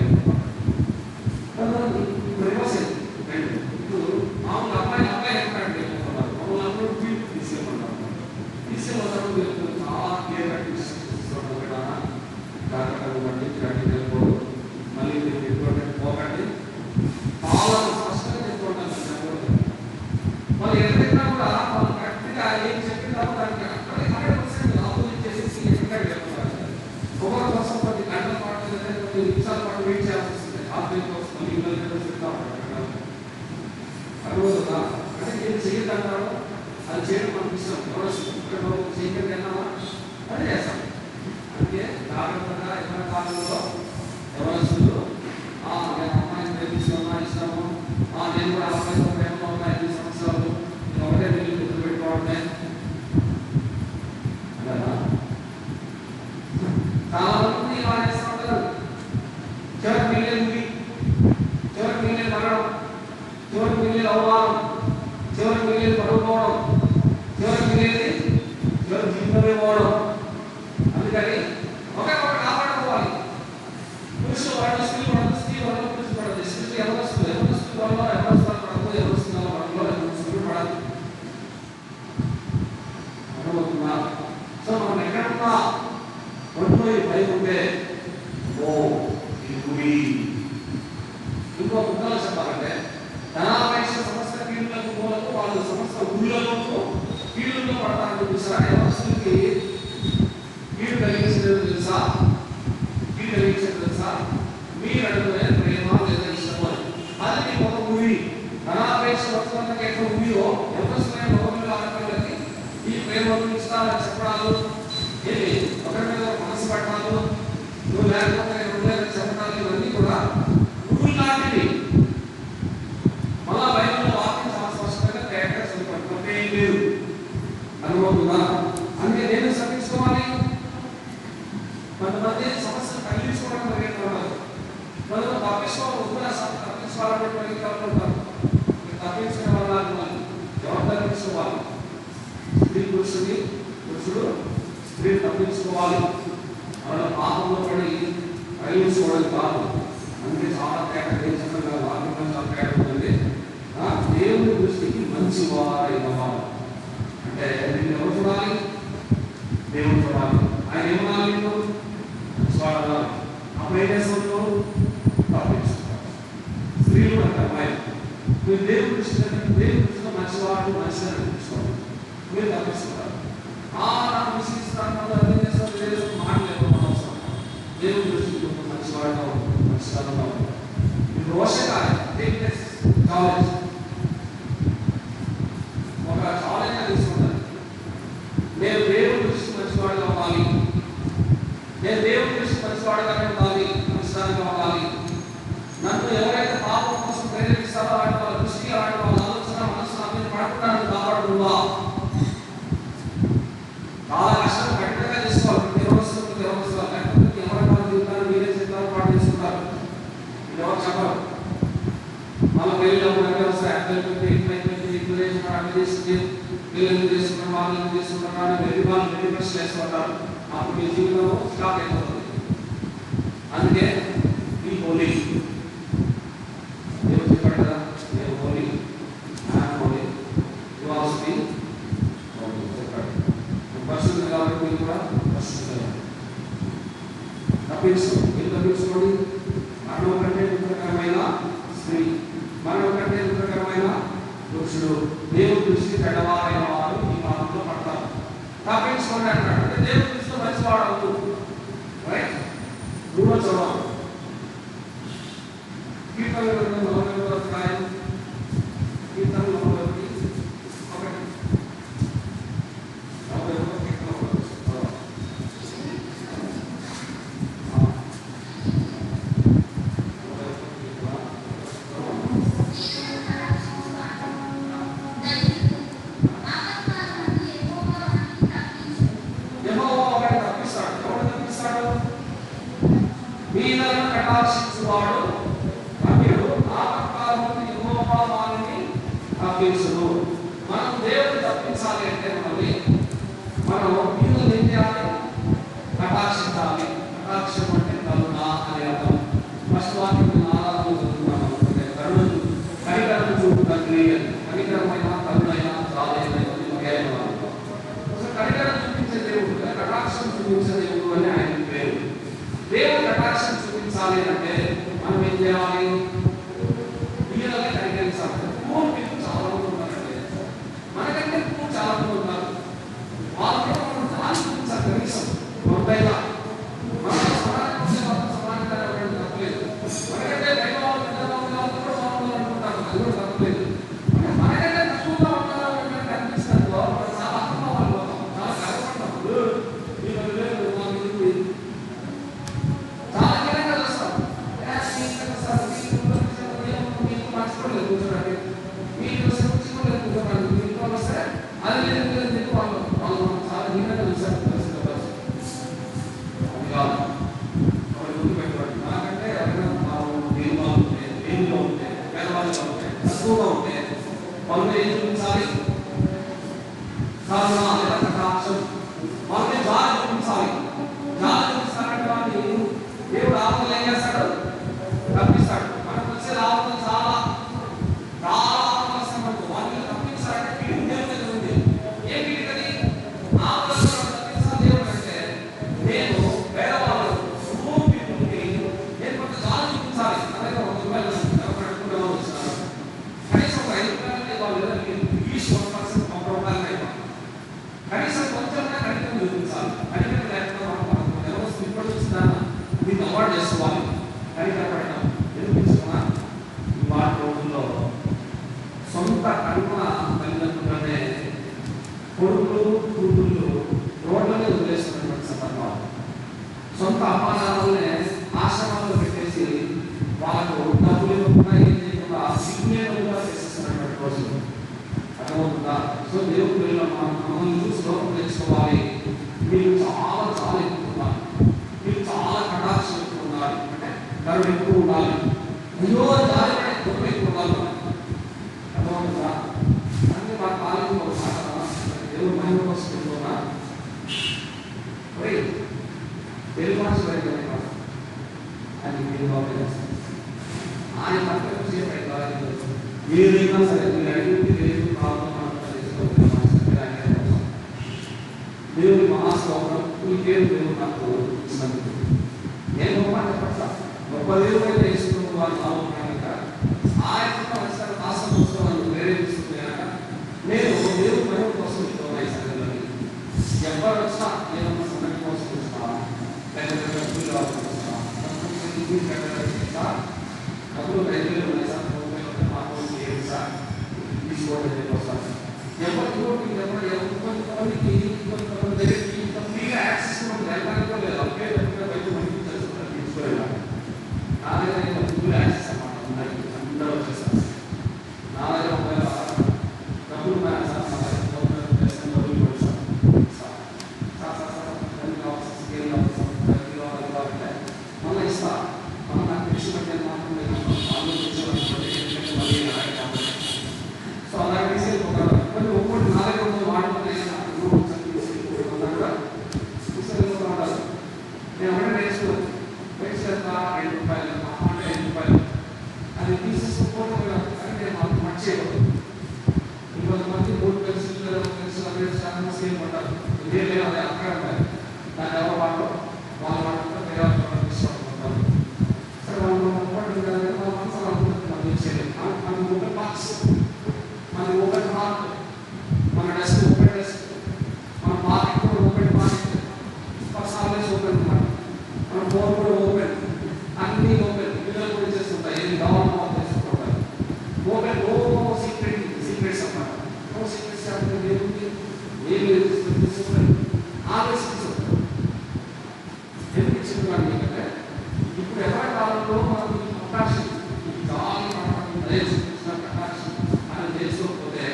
కొంతమంది ఇప్పుడు రివర్స్ అయింది. ఇప్పుడు మామూలు అమ్మాయి ఎక్కడంటే మామూలు అందరూ తీసుకెళ్ళమంటారు. తీసుకెళ్ళినప్పుడు చాలా క్లియర్గా తీసుకుంటాం. జాగ్రత్తగా వెళ్ళిపోదు మళ్ళీ మీరు ఎటువంటి పోకండి చాలా స్పష్టంగా చెప్పుకుంటాను. వాళ్ళు ఎక్కడైనా కూడా వాళ్ళు కరెక్ట్గా ఏం చెప్పినా దానికి 100% ఆపోజిట్ చేసేసి ఎక్కడ వెళ్తున్నారు. ఒకరి కోసం కొన్ని గంటల పాటు లేదా కొన్ని నిమిషాల పాటు వెయిట్ చేయాల్సి వస్తుంది. ఆత్మీయ కోసం మళ్ళీ ఇళ్ళలో చెప్తా ఉంటారు. అర్థమవుతుందా? అంటే ఏం చేయొద్దంటారో అది చేయడం మనకి ఇష్టం. ఎవరో చేయకండి అన్నామా అది చేస్తాం. అంటే జాగ్రత్తగా ఎవరి కాలంలో ఎవరు నేను అమ్మాయిని ప్రేమిస్తున్నా ఇస్తాము నేను కూడా అమ్మాయితో ప్రేమలో ఉన్న 5 సంవత్సరాలు నేను ఒకటే వెళ్ళి గుర్తు పెట్టుకోవడమే కదా. చాలా మంది ఇలా చేస్తూ ఉంటారు. చివరికి మిగిలింది చివరికి మిగిలిన మరణం, చివరికి మిగిలిన అవమానం, చివరికి మిగిలిన పడుకోవడం, చివరికి మిగిలింది చివరికి జీవితమే పోవడం. అందుకని ఒకరికొకరు కాపాడుకోవాలి. పురుషులు వాళ్ళు స్త్రీ వాళ్ళు స్త్రీ వాళ్ళు పురుషులు పడదు. స్త్రీ ఎవరు వల్ల ఎవరు పడదు ఎవరు వస్తుందో వాళ్ళలో స్త్రీ పడాలి. అర్థమవుతుందా? సో మనం ఎక్కడున్నా పడిపోయి భయం ఉంటే ఓ ఈ గుడి ఇంకో ముక్కలో చెప్పాలంటే ధనాపేక్ష సమస్త కీళ్ళకు మూలకు వాళ్ళు సమస్త ఊళ్ళకు కీళ్ళలో పడతారని చూసారా. ఎవరికి కీడు కలిగించేది తెలుసా? కీడు కలిగించేది తెలుసా? మీరు అడుగునే ప్రేమ లేదా ఇష్టమో అది మీకు ఒక ఊరి. ధనాపేక్ష వస్తువులకు ఎక్కడ ఊరిలో ఎవరిస్తున్న లోకంలో ఆడపిల్లలకి ఈ ప్రేమలు ఇష్టాలు చెప్పడాలు ఏమి ఒకరి మీద మనసు పట్టాలు నువ్వు లేకపోతే నేను చెప్పడాలు ఇవన్నీ కూడా ఊరి లాంటివి. మళ్ళా బైబిల్లో వాక్యం చాలా స్పష్టంగా క్యారెక్టర్స్ పట్టుకుంటే ఏం లేదు. అనుభవంగా అంటే నేను సర్వించుకోవాలి. కొంతమంది సమస్యలు తగ్గించుకోవడానికి పరిగెత్తున్నారు. కొంతమంది తప్పించుకోవాలని పరిగెత్తున్నారు. తప్పించుకునే వాళ్ళు ఎవరు తప్పించుకోవాలి? స్త్రీ పురుషుడు స్త్రీని తప్పించుకోవాలి. వాళ్ళ పాపంలో పడి తగ్గించుకోవడం కాదు. అందుకే చాలా తేడా వాక్యం చాలా తేడా ఉంటుంది. దేవుని దృష్టికి మంచి వారైన వారు అంటే దీన్ని ఎవరు చూడాలి? దేవుడు చూడాలి. ఆయన ఏమనాలి? స్వాగతం అప్పుడు ఏం చేస్తాను తప్పించుకుంటారు. స్త్రీలు అంటే అమ్మాయి మీరు దేవుడి దృష్టిలో మంచివాడు మంచిగా అనిపించుకోవాలి. మీరు తప్పిస్తున్నారు. నాకు విసిగిస్తాను అర్థం చేస్తారు. దేవుడు మాటలు అవసరం. దేవుడి దృష్టిలో మంచివాడుగా ఉంటుంది, మంచితనంగా ఉంటుంది. మీరు రోషకాయ కాలేజ్ ఒక ఛాలెంజ్గా తీసుకుంటాను. నేను దేవుడి దృష్టి మంచివాడుగా అవ్వాలి. నేను దేవుడి దృష్టి మంచివాడుగానే ఉండాలి, మంచితనంగా ఉండాలి. నన్ను ఎవరైతే పాపం కోసం ప్రేరేపిస్తారో వాళ్ళ దృష్టి వాళ్ళ ఆలోచన మనసు నా మీద పడకుండా కాపాడుతుందా? చాలా కష్టం కఠినంగా చేసుకోవాలి. ఎవరు లేకపోతే ఎవరి జీవితాన్ని మీరే చేస్తారు పాటు చేసుకుంటారు. ఎవరు చెప్పరు. మన పెళ్ళిలో వస్తాయి అట్లయిపోయింది ఇట్లయిపోయింది ఇట్లు చేసుకున్నారు అట్లా చేస్తుంది వీళ్ళు చేసుకున్నారు వాళ్ళు చేసుకుంటారు అని వెళ్ళి వాళ్ళు మెడిటేషన్ చేస్తుంటారు. అప్పుడు మీ జీవితం స్టాప్ అయిపోతుంది. అందుకే ఈ హోలీ దేవుడు చెప్పాడు కదా, నేను హోలీ హోలీ యువాస్తి చెప్పాడు. పరిశుద్ధి కాబట్టి మీరు కూడా పరిశుద్ధి తప్పించుకోండి. మరణం కంటే దుఃఖకరమైన స్త్రీ, మరణం కంటే దుఃఖకరమైన పురుషుడు, దేవుడి దృష్టి చెడ్డవారైన వారు ఈ కాలంలో పడతారు. తప్పించుకోండి అంటాడు. అంటే దేవుడి దృష్టిలో మంచివాడు అవుతుంది. రైట్ చూడవచ్చు. కీర్తన 49వ అధ్యాయం వాడు రమ్యుడు ఆ ప్రకారం యెహోవా వారిని తప్పించును. మనం దేవుని తప్పించాలి అంటే మనం వీళ్ళని ఏం చేయాలి? కటాక్షించాలి. కటాక్షం అంటే కరుణ అని అర్థం. ఫస్ట్ వాక్యం కనికరం చూపు తండ్రి అని. కనికరమైన కరుణైన చాలైన కనికరం చూపించే దేవుడు, కటాక్షం చూపించే దేవుడు అని ఆయన పేరు. దేవుడు కటాక్షం చూపించాలి అంటే మనం ఏం చేయాలి? వీళ్ళని కనికరించాలి. పూర్ పీపుల్ చాలా మంది ఉన్నారండి, మనకంటే పూర్ చాలా మంది ఉన్నారు. వాళ్ళకి మనం చాలా చూపించాలి. కనీసం మొబైల్ మనం సమానంగా తప్పలేదు. మనకంటే దైవాలు కూడా బాగుండాలి అనుకుంటారు, అది కూడా తప్పలేదు. మనకంటే తక్కువగా ఉండాలని అనిపిస్తుంది. చాలా అర్థం వాళ్ళు చాలా గర్వపడతాం. చాలా కీలంగా చూస్తాం. మీకు మర్చిపోలేదు కూర్చోడానికి, మీకు కూర్చోలేదు కూర్చోడానికి, మీకు వస్తే అది లేదు వాళ్ళు చాలా హీనంగా చూస్తారు. నాకంటే ఎవరైనా దేనిలో ఉంటే పేదవాళ్ళలో ఉంటే తక్కువగా ఉంటే వాళ్ళు ఏం చూపించాలి? కరుణ లేదా కటాక్షం. వాళ్ళని జాలి చూపించాలి. జాలి చూపిస్తారంటే వాడిని దేవుడు ఆపదలు ఏం చేస్తాడు? తప్పిస్తాడు. మనకు వచ్చే ఆపదలు చాలా ఆపదలు వస్తాయి. వాళ్ళని తప్పించాలంటే పీడి దేవుడి దగ్గర ఉంది. ఏ పీడికది? ఆపదలు తప్పించాలి దేవుడు అంటే నేను పేదవాళ్ళు నేను కొంత జాలి చూపించాలి. అలాగే ₹1 వచ్చినారు, కనీసం ₹5 వాళ్ళు ఇంగ్లీష్ 1% ₹1 కనీసం కొంచెంగా కనికరం చూపించాలి. కనికరం లేకపోతే ఎవరు ఇప్పుడు వచ్చిందా దీన్ని అవార్డు చేసుకోవాలి. కనికరపడడం ఎందుకు తీసుకున్నా? వాటి రోజుల్లో సొంత కర్మ తల్లిదండ్రులనే కొడుకులు కూతుళ్ళు రోడ్లనే వదిలేస్తున్నటువంటి సందర్భాలు. సొంత అమ్మానాన్నలనే ఆశ్రమాల్లో పెట్టేసి వాళ్ళకు డబ్బులు ఇవ్వకుండా ఏం చేయకుండా సిగ్నేట్గా చేసేస్తున్నటువంటి రోజులు అర్థమవుతుందా? సో దేవుడు మమ్మల్ని చూసి లోపం తెచ్చుకోవాలి. మీరు చాలా చాలా ఎక్కువ ఉండాలి, మీరు చాలా కటాక్షం ఎక్కువ ఉండాలి, అంటే కరుణ ఎక్కువ ఉండాలి. అయ్యో దారిపడే దుఃఖం ఎక్కువ ఉండాలి. అర్థమవుతుందా? అంటే మా కాలంలో దేవుడు మహిమ వస్తుందా? తెలుగు భాష అది మీరు ఆయన పక్కన ఏదైనా సరే మీరు అడిగి లేదు దేవుని మహాశ్లోకం ఇంకేం దేవుడు నాకు ఇచ్చినందుకు నేను మాట పట్ల గొప్ప దేవుడు అయితే ఇస్తున్న వాళ్ళు బాగున్నాక ఆయన ఆశం వస్తువులను ప్రేరేపిస్తుంది కనుక నేను దేవుడు మహిమ కోసం ఇస్తున్నాను. ఈ సంగతిలోని ఎవరు వచ్చినా నేను సంగతి కోసం ఇస్తాను, లేకపోతే డబ్బులు 5,000 ఉన్నాయి సార్, 30,000 మాకు సార్ తీసుకోవడం వస్తాను. ఎవరికి దగ్గరికి ఫ్రీగా యాక్సెస్ వెళ్ళడానికి లేదు. ఒకే బయట మనకి తెలుసుకుంటారు, తీసుకోలేదు. నా దగ్గర ఫుల్ యాక్సెస్ అన్నమాట. అందరూ వచ్చేసారు. నా దగ్గర ఒకవేళ డబ్బులు ఉన్నాయి సార్, డబ్బులు పడతాను మళ్ళీ ఇస్తా. మనం నాకు తెలిసి పట్టే మాత్రమే సో అలా తీసుకెళ్ళిపోతారు. కొన్ని ఒక్కటి నా దగ్గర ఉన్న వాటిని కూడా తీసుకెళ్ళిపోతూ ఉంటారు. నేను ఒకటే నేర్చుకోవచ్చు. నేర్చుకెళ్తా ₹5 అది తీసేసుకోకపోతే కానీ నేను మాకు మర్చిపోతాను. ఇంకొంతమంది 3 పెన్సిల్ చాలా సేమ్ ఉంటారు. ఇదే లేదు, అదే అక్కడ ఉంటాయి. దాన్ని ఎవరు వాళ్ళు వాళ్ళ వాళ్ళతో వేరే తీసుకుంటారు. సరే వాళ్ళు వాళ్ళ మనసు అనుకుంటున్నారు ఇచ్చేది మన ఓపెన్ బాక్స్, మన ఓపెన్ హార్ట్, మన డెస్క్ ఓపెన్ డెస్క్, మన పాకెట్ కూడా ఓపెన్ పాకెట్, పర్సనల్స్ ఓపెన్ అనమాట. మన ఫోన్ కూడా ఓపెన్, అన్ని ఓపెన్. పిల్లలు కూడా చేస్తుంటాయి, ఏది కావాలో వాళ్ళు చేసుకుంటారు. ఓపెన్ ఓ సీక్రెట్స్ అన్నమాట. ఓ సీక్రెట్స్ అంటే దేవుడికి ఏమి తీసుకుంటారు, ఆలోచిస్తుంటారు. ఎందుకు ఇచ్చింది ఏంటంటే ఇప్పుడు ఎవరి కాలంలో మనం అవకాశం అని తెలుసుకోకపోతే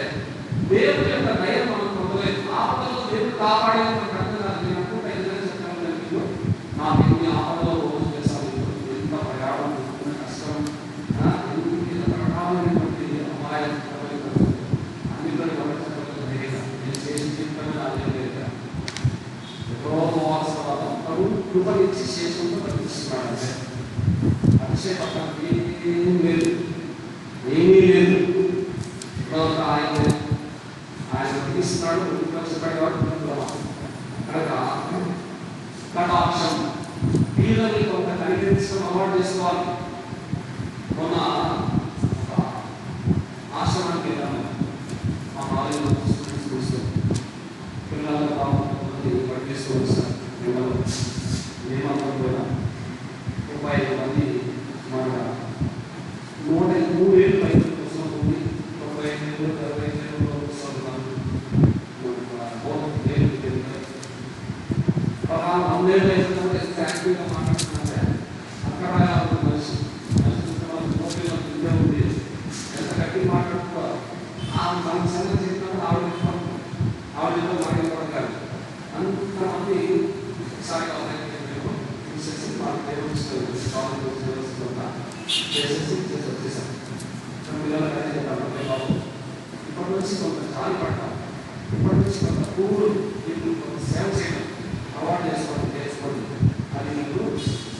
దేవుడి యొక్క దయ మనం పొందలేదు. ఆపదలో దేవుడు కాపాడే మనకు అర్థం కాదు. నేను అనుకుంటా ఏదైనా చెప్పాలి, నాకు ఎన్ని ఆపదలో రోజు చేశాను, ఎంత ప్రయాణం చేసేసి వచ్చేసాం. పిల్లలకి అదే చెప్పాలి, బాబు ఇప్పటి నుంచి కొంత జాలి పడతాం, ఇప్పటి నుంచి కొంత పువ్వులు మీకు కొంత సేవ చేయడం అలవాటు చేసుకోండి. అది మీకు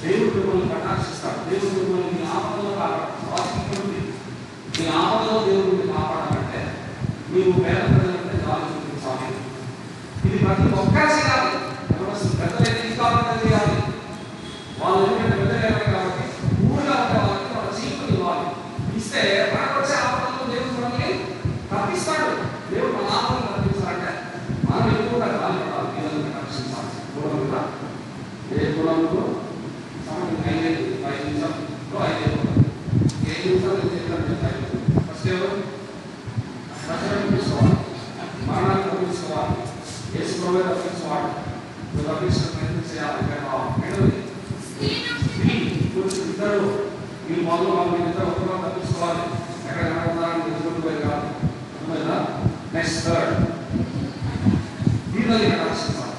దేవుడు మిమ్మల్ని కటాక్షిస్తాడు. దేవుడు మిమ్మల్ని మీ ఆపదలో కాపాడు. మీ ఆపదలో దేవుడిని కాపాడాలంటే మీరు పేద ప్రజలంటే జాలి చూపించాలి. ఇది ప్రతి ఒక్కరు చేయాలి. పెద్దలైతే ఇంకా చేయాలి. వాళ్ళు ఎందుకంటే పెద్దలైన కాబట్టి ఊరుగా ఉండే వాళ్ళకి వాళ్ళ జీవితం ఇవ్వాలి. ఇస్తే మనకు వచ్చే ఆపదలో దేవుడు మనల్ని తప్పిస్తాడు. దేవుడు మన ఆపదలు తప్పించాలంటే మనం ఎక్కువగా జాలి పడాలి. పిల్లల్ని రక్షించాలి. కులంగా ఏ కులంలో సమయం 5 నిమిషాలు 5 నిమిషాలు చేయాలంటే ఫస్ట్ ఎవరు తప్పించుకోవాలి, మరణాన్ని తప్పించుకోవాలి, యేసు ప్రభువే తప్పించుకోవాలి. తప్పించిన ప్రయత్నం చేయాలి. ఇద్దరు మీ మొదలు వాళ్ళు ఇద్దరు ఒకరు తప్పించుకోవాలి. ఎక్కడ కనబడాలని ఎదుర్కొపోయి కాదు. నెక్స్ట్ థర్డ్ దీనిని రక్షించాలి.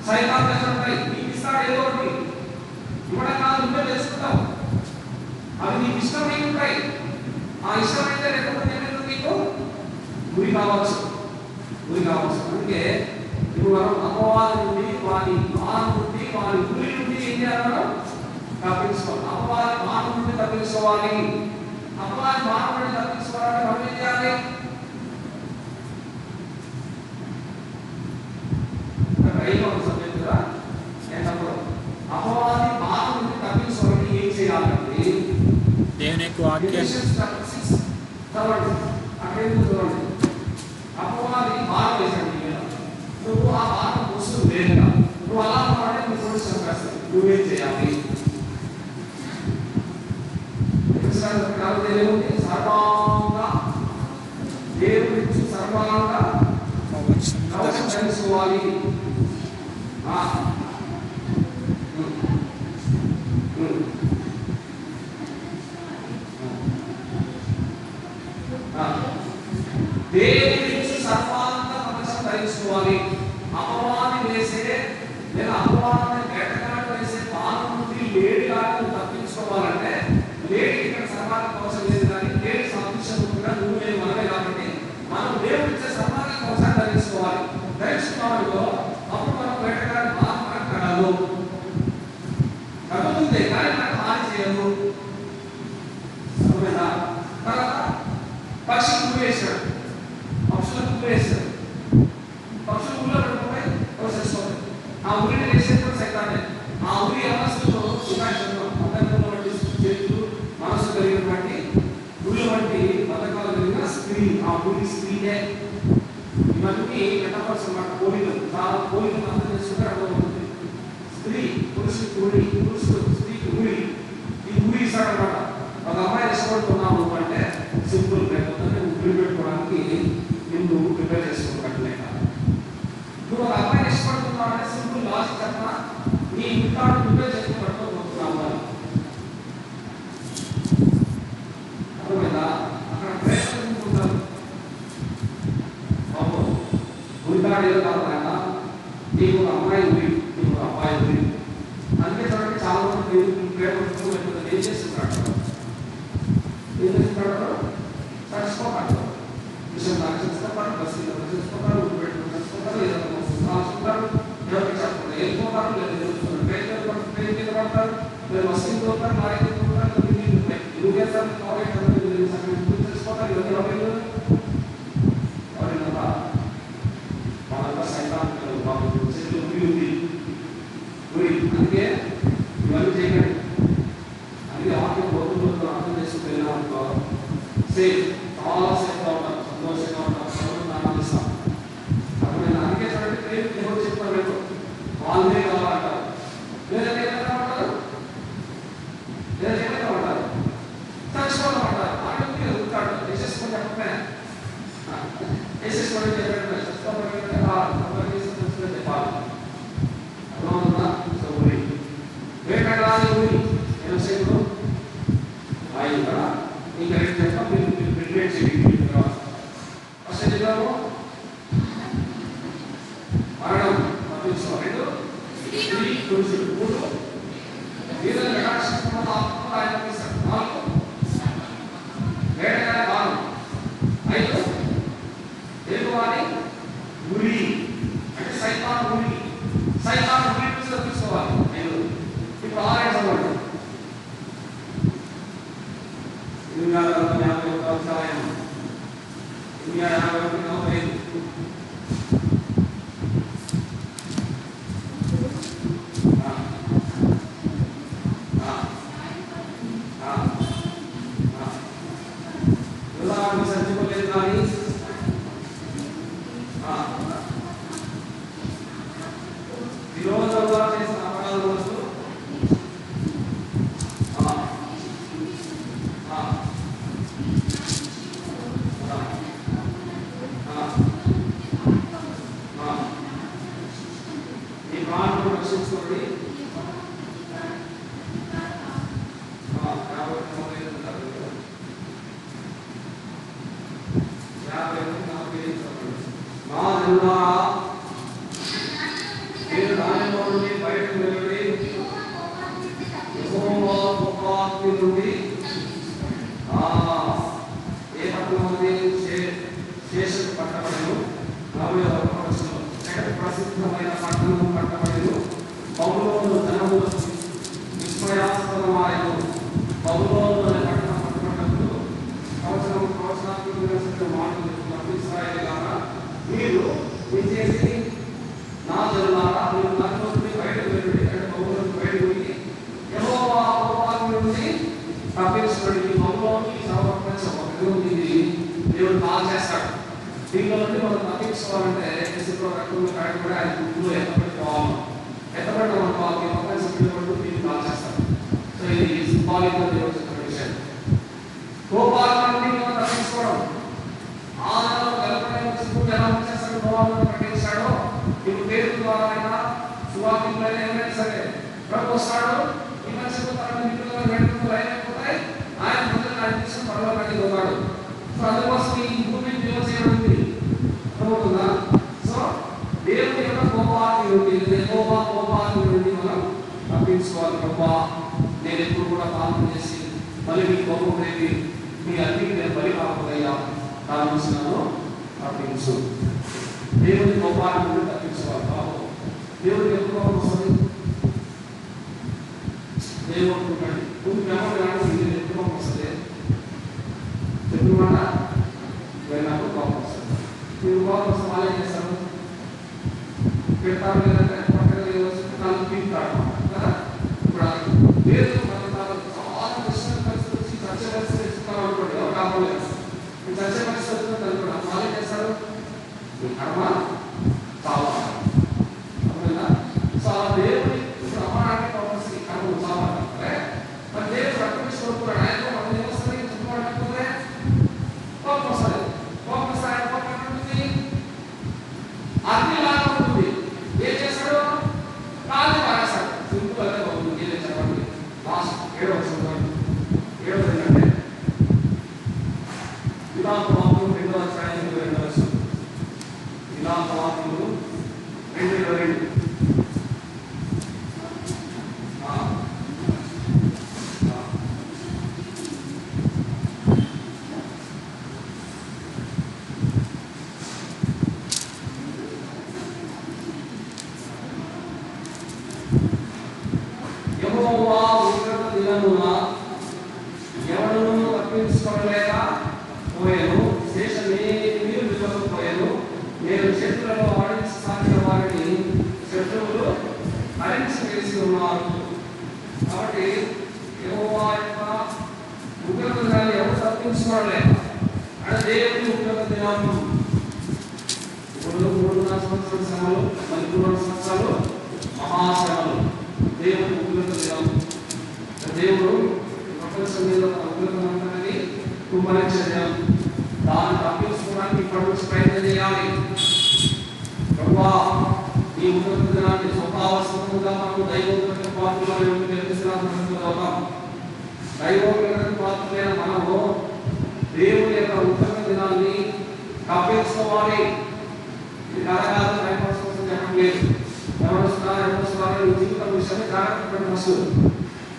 సాయం 5వ వచనం దేవుని యొక్క వాక్యం అపవాది బాగా వేసాడు. నువ్వు ఆ బాధ కోసం వేరుగా నువ్వు అలా మాడే నువ్వు చంపేస్తావు. నువ్వేం చేయాలి? సర్వాంగా దేవుడి సర్వాంగా తెలుసుకోవాలి. దేవుడి సర్వాంగా కవచం ధరించుకోవాలి. అపవాది వేసే లేదా అపవాదాన్ని గెట్టగాడు వేసే పాలు నుండి లేడి గాడు తప్పించుకోవాలంటే లేడి ఇక్కడ సర్వాంగ కవచం లేదు, కానీ లేడి సాదృశ్యంగా నువ్వు నేను మనమే కాబట్టి మనం దేవుడి ఇవన్నీ మెటాఫర్స్ అన్నమాట, పోలికలు. చాలా పోలికలు అర్థం చేసుకుంటే అర్థమవుతుంది. స్త్రీ పురుషుడికి ఉరి, పురుషుడు స్త్రీకి ఉరి, ఈ ఉరి ఇస్తాడనమాట. ఒక అమ్మాయి ఇష్టపడుతున్నావు అంటే సింపుల్, లేకపోతే ఉరి పెట్టుకోవడానికి నిన్ను ప్రిపేర్ చేసుకున్నట్లే. నువ్వు ఒక అమ్మాయిని ఇష్టపడుతున్నావు అంటే సింపుల్ లాజిక్ చెప్పిన నీ ఇంటాడు ప్రిపేర్ చేసుకోబడుతున్నావు అని అర్థమైందా? అక్కడ ప్రయత్నం ఉంటారు. బాబు గురికాడు ఏదో కాదు ఆయన, నీకు ఒక అమ్మాయి ఉంది, నీకు ఒక అబ్బాయి ఉంది. అందుకే చూడండి చాలా మంది ప్రేమ ఏం చేస్తున్నాడు, ఏం చేస్తున్నాడు, చచ్చిపోతాడు. విషయం నాకు చేసుకోవాలి, బస్సు చేసుకోవాలి, ఊరు పెట్టుకుని చేసుకోవాలి, ఏదైనా రాసుకుంటారు, ఎవరికి చెప్పకుండా వెళ్ళిపోతారు, లేదా తెలుస్తున్నారు పేరు కింద పడతారు, లేదా మస్కిన్ పోతారు, లారీ పోతారు, ఇరువు చేస్తారు, తెలుసుకోతారు. ఇవన్నీ ఎవరైనా ఎవరైనా వాళ్ళంతా సైతాన్ పిల్లలు, బాబు చెట్లు ఉంది గురి. అందుకే ఇవన్నీ చేయకండి. అందుకే వాక్యం బోధకులతో అర్థం చేసుకుని వెళ్ళామనుకో సేఫ్, చాలా సేఫ్గా ఉంటాం, సంతోషంగా ఉంటాం, సౌండ్ ఆనందిస్తాం. అర్థమైనా? అందుకే చూడండి ప్రేమ ఎవరు చెప్తారు, రేపు వాళ్ళే కావాలంటారు, లేదంటే ఏమైనా ఉంటారు, లేదా ఏమైనా ఉంటారు, చచ్చిపోతాం అంటారు. ఆటోకి ఉంటాడు వేసేసుకొని చెప్పమే వేసేసుకోవడం చెప్పండి, చచ్చిపోవడం చెప్పాలి. అర్థమవుతుందా? సో ఊరి వేటగాడి ఊరి నేను సేపు ఆయన కూడా ఇంకా రెండు చెప్పాం, మీరు ప్రిపేర్ చేయండి. ఫస్ట్ చెప్పాము మరణం పంపించుకోలేదు, స్త్రీ పురుషుడు మూడు వీరుల కటాక్షిస్తున్న ఆత్మలు ఆయన పంపిస్తారు. నాలుగు వేటగాడి బాణం. ఐదు తెలుగువారి ఉరి అంటే సైతాన్ ఉరి, సైతాన్ ఉరి తీసుకోవాలి. ఐదు ఇప్పుడు ఆరేడు చదవండి. 51 అధ్యాయం 51 సరిపోలేదు కానీ విరోధంగా చేసిన అపరాధ వస్తు ఈ ప్రాణం రక్షించుకోండి. మీరు దానిలో నుండి బయటకు వెళ్ళి యెహోవా కోపాగ్ని నుండి ఏ పట్టణం ఉంది, శేషకు పట్టబడెను. 41వ వచనంలో జగత్ ప్రసిద్ధమైన పట్టణం పట్టబడెను, బబులోను జనములకు విస్మయాస్పదమాయెను. బబులోను అనే పట్టణం పట్టబడినప్పుడు ప్రవచనాత్మక మాటలు చెప్తున్నారు. ఇశ్రాయేలులారా, మీరు విజేసి నా జనులారా, మీరు నన్ను బయటకు వెళ్ళి అంటే బబులోను బయటకు వెళ్ళి యెహోవా కోపాగ్ని నుండి తప్పించుకోండి. ఈ బబులోనుకి సర్వప్రపంచం ఇది దేవుడు కాల్ చేస్తాడు. దీనిలో నుండి మనం తప్పించుకోవాలంటే యేసుప్రభు రక్తంలో కడగబడి ఆయన గుర్తులో ఎత్తబడిపోవాలి. ఎత్తబడిన మన వాళ్ళకి ప్రపంచం పిల్లబడి దీన్ని కాల్ చేస్తాడు. సో ఇది సింబాలిక్గా దేవుడు చెప్పిన విషయం. కోపాగ్ని నుండి మనం తప్పించుకోవడం, ఆదరణ కలపడానికి చుట్టూ ఎలా వచ్చేస్తాడు, కోపాలను ప్రకటించాడో ఇప్పుడు పేరు ద్వారా అయినా సువార్తికులైనా ఎవరైనా సరే ప్రభు వస్తాడు. ఈ మనిషికి తన మిత్రులు వెంటనే అయిపోతాయి, ఆయన ప్రజలు ఆయన తీసుకుని పరలోకానికి పోతాడు. సో అందుకోసం ఈ భూమిని నిల్వ చేయబడింది. అర్థమవుతుందా? సో దేవుని యొక్క కోపాగ్ని నుండి, యెహోవా కోపాగ్ని నుండి మనం తప్పించుకోవాలి. ప్రభా, నేను ఎప్పుడు కూడా పాపం చేసి మళ్ళీ మీ కోపం రేపి మీ అన్నిటికీ నేను బలి కాకపోయా కావాల్సినాను తప్పించు. దేవుని కోపాన్ని నుండి తప్పించుకోవాలి. బాబు దేవుడికి ఎప్పుడు కోపం వస్తుంది? దేవుడు అనుకుంటాడు ముందు మెమరీ రావడం ఇది ఎప్పుడు కోపం వస్తుంది? ఎప్పుడు మాట నాకు కోపం వస్తుంది. మీరు కోపం వస్తే వాళ్ళు ఏం చేస్తారు? పెడతారు, లేదంటే పక్కన నాలుగు పీకుతాడు కదా. ఇప్పుడు లేదు మన చాలా కష్టమైన పరిస్థితి వచ్చి చచ్చే పరిస్థితి ఇస్తున్నాం అనుకోండి, ఎవరు కావాలి చచ్చే పరిస్థితి వస్తుంది అనుకోండి, వాళ్ళు ఏం చేస్తారు? నీ కర్మ చావాలి. సో ఆ దేవుడి ఇప్పుడు అమ్మానికి కావాల్సిన కర్మ చావాలి. మరి దేవుడు రక్తం ఇష్టపడుతున్నాడు. ఆయనతో మనం ఏమొస్తుంది? చెప్పుకోవడానికి కోపం వస్తుంది. కోపం వస్తే ఆయన కోపం ఉంటుంది, అగ్నిలాగా ఉంటుంది. ఏం చేస్తాడు? కాళ్ళు పారేస్తాడు. సింపుల్ అదే బాగుంది. ఏం చెప్పండి. లాస్ట్ 7వ వచనం. 7వ ఏంటంటే విలాపవాక్యం 2వ అధ్యాయం 22వ వచనం. విలాపవాక్యములు 2:22. యెహోవా ఉగ్రత దినమున ఎవడును తప్పించుకోలేక పోయెను, శేషమేమీ మిగలకపోయెను. నేను చేతులలో ఆడించసాగిన వారిని శత్రువులు హరించి వేసి ఉన్నారు. కాబట్టి యెహోవా యొక్క ఉగ్రత దినాన్ని ఎవరు తప్పించుకోలేక, అంటే దేవుని ఉగ్రత దినాలు ఇప్పుడు 3.5 సంవత్సరాల శ్రమలు, మరి 3 సంవత్సరాలు మహాశ్రమలు. దేవుడు ఉగ్రత దినం. దేవుడు ప్రపంచం మీద ఉగ్రతని కుమ్మరించే దినం. దాన్ని తప్పించుకోవడానికి ఇప్పటి నుంచి ప్రయత్నం చేయాలి. ప్రభువా, ఈ ఉగ్రత దినాన్ని స్వభావసంగా మనం దైవోగ్రత పాత్రలో తెలుసుకున్నాం. దైవోగ్రత పాత్రలైన మనము దేవుని యొక్క ఉగ్రత దినాన్ని తప్పించుకోవాలి. ఇది కాదు టైంపాస్ కోసం చెప్పడం లేదు. ఎవరు జీవితం విషయాన్ని జాగ్రత్త పడినప్పుడు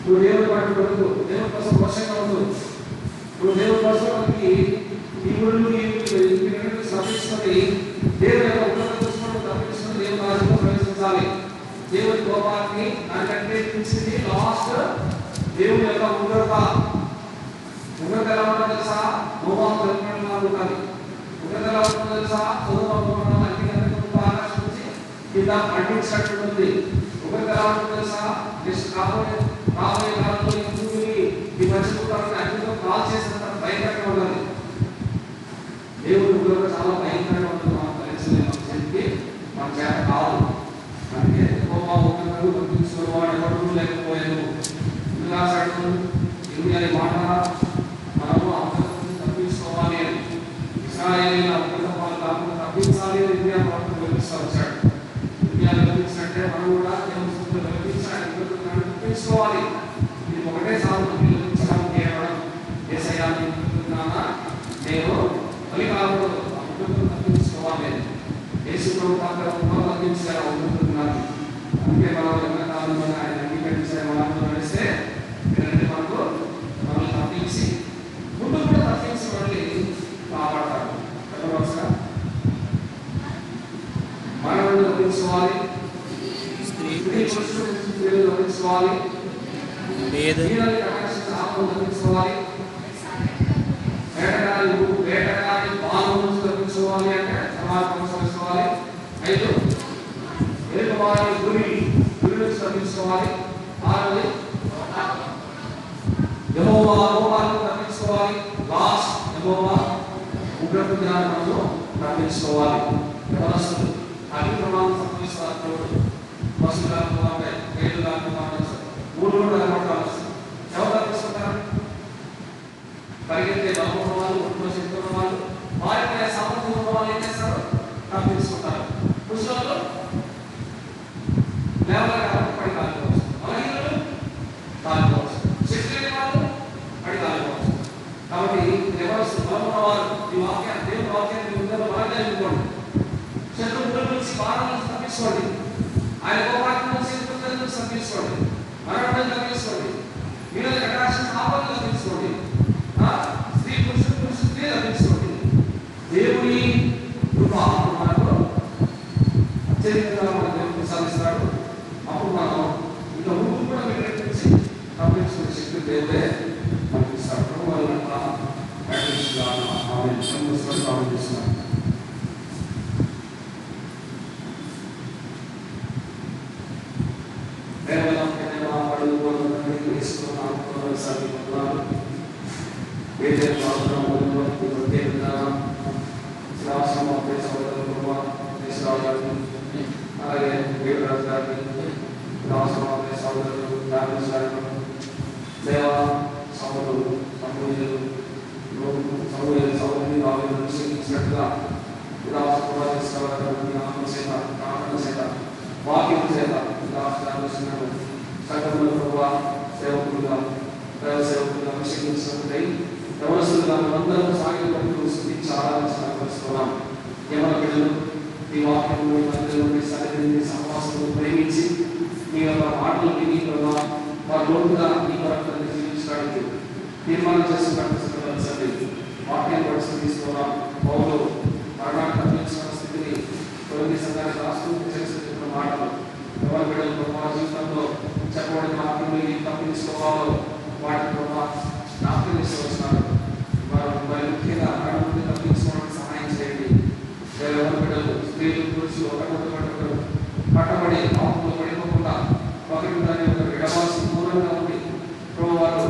నువ్వు దేవుని వాటి కొడుకు, దేవుని కోసం వర్షంగా ఉండు. నువ్వు దేవుని కోసం మనకి ఈ ఊళ్ళు సమర్పించుకొని దేవుని యొక్క ఉగ్రత చూసుకొని తప్పించుకొని దేవుని రాజ్యంలో ప్రవేశించాలి. దేవుని కోపాన్ని దానికంటే మించింది లాస్ట్ దేవుని యొక్క ఉగ్రత. ఉగ్రత ఎలా ఉంటుందో తెలుసా? మోహాలు జరుగుతున్నట్టు ఉంటుంది. ఉగ్రత ఎలా ఉంటుందో తెలుసా? చదువు ఆకాశం నుంచి కింద పండించినట్టుంది. ఉగ్రత ఎలా ఉంటుందో తెలుసా? రాబోయే కాలంలో ఈ భూమిని ఈ పంచభూతాలను అగ్నితో కాల్ చేసినంత భయంకరంగా ఉన్నది. దేవుని ఉగ్రత చాలా భయంకరంగా ఉంటుంది. మనం తెలిసి మన చేత కాదు. అందుకే ఉగ్రతను తప్పించుకున్న వాడు ఎవరు లేకపోయాను. ఇండియా మాట మనము ఉగ్రతను తప్పించుకోవాలి అని, ఇశ్రాయేలీయుల ఉగ్రత వాళ్ళు కాకుండా తప్పించాలి అని ఇండియా ప్రభుత్వం వెలిపిస్తూ వచ్చాడు. ఇండియా వెలిపించినట్టే మనం కూడా దేవుని వెలిపించాలి, ఉగ్రతను తప్పించుకోవాలి. ఇది ఒకటే సాధన వెలిపించడం కేవలం ఏసయ్యాన్ని నేను బలి కాకూడదు, ఆ ఉగ్రతను తప్పించుకోవాలి. యేసు ప్రభు పాత్ర తప్పించారు ఆ ఉగ్రతను. అందుకే మనం ఎంతకాలం ఆయన అంగీకరించే మనతో నడిస్తే మనకు మనల్ని తప్పించి ముందు కూడా తప్పించి మళ్ళీ కాపాడతారు. మనల్ని తప్పించుకోవాలి, స్త్రీ పురుషులు తప్పించుకోవాలి, తప్పించుకోవాలి, వేటగాడి బాలు నుంచి తప్పించుకోవాలి అంటే సమాజం తప్పించుకోవాలి. 5 వేటవారి గురి నుంచి తప్పించుకోవాలి. 6 యెహోవా కోపాన్ని తప్పించుకోవాలి. లాస్ట్ యెహోవా ఉగ్రత దినాలను తప్పించుకోవాలి. యవనస్తులు అగ్ని ప్రమాదం సంభవిస్తారు. బస్సులు కాకుండా రైలు కాకుండా 3 కనబడాలి. ఎవరు తప్పిస్తుంటారు? పరిగెత్తే బలం ఉన్న వాళ్ళు, ఒంట్లో శక్తి ఉన్న వాళ్ళు, వారిపై సామర్థ్యం ఉన్న వాళ్ళు ఏం చేస్తారు? తప్పించుకుంటారు. పురుషులలో లేవలేక పడి కాలిపోవచ్చు, బలహీనులు కాలిపోవచ్చు, శక్తి లేని వాళ్ళు పడి కాలిపోవచ్చు. కాబట్టి ఎవరు బలం ఉన్నవారు ఈ వాక్యాన్ని, దేవుని వాక్యాన్ని ముందర బాగా ఎన్నుకోండి. శత్రువుల నుంచి బాధల నుంచి తప్పించుకోండి. ఆయన కోపాన్ని నుంచి తప్పించుకోండి. మరణం తప్పించుకోండి. మీరు కటాక్ష పాపాలను తప్పించుకోండి. స్త్రీ పురుషులు స్త్రీ తప్పించుకోండి. దేవుని కృప మనకు అత్యధికంగా మన దేవుడు సాధిస్తాడు. అప్పుడు మనం ఇంకా ముందు కూడా మీరు తప్పించుకునే శక్తి దేవుడే మనకి ఇస్తాడు. వాళ్ళంతా ఆలోచిస్తున్నాను. వేరే కోటేశ్వరరావు గారిని, అలాగే వీరరాజు గారిని, రామస్వామి సోదరులు, ఫ్యామిలీస్ గారు, దేవ సోదరులు, సమూహలు, సౌదరి రాజు నిశ్చయించినట్టుగా ఆత్మ చేత ప్రార్థన చేత వాక్యం చేత ఆలోచనలు సంఘంలో ప్రభావ సేవకులుగా దైవ సేవకులుగా అభిషేకించినట్లై యవనస్తులుగా మనందరం సాగిపడుతూ స్థితించి ఆరాధించాలనుకుంటున్నాం. యవన బిడ్డలు ఈ వాక్యంలో మందిరంలో సన్నిధిని సహవాసంలో ప్రేమించి మీ యొక్క మాటలు విని ప్రభావ వారి లోతుగా ఈ కొరకలను జీవించడానికి తీర్మానం చేసి ప్రకటించండి. వాక్యం పరిస్థితి తీసుకున్నాం. పౌలు మరణాన్ని తప్పించిన స్థితిని కొరింథీ సంఘానికి రాస్తూ చేస్తున్న మాటలు ఎవరి బిడ్డలు ప్రభావ జీవితంలో చెప్పబడిన వాక్యం తప్పించుకోవాలో వాటి ప్రభావ జ్ఞాపకం తీసుకొస్తున్నారు. వారు ముఖ్యంగా మరణం నుండి తప్పించుకోవడానికి సహాయం చేయండి. ఎవరి బిడ్డలు స్త్రీలు పురుషులు ఒకటి పట్టబడి ఆత్మలో పడిపోకుండా ఒకరి దాని యొక్క విడవాల్సి దూరంగా ఉండి ప్రభు వారు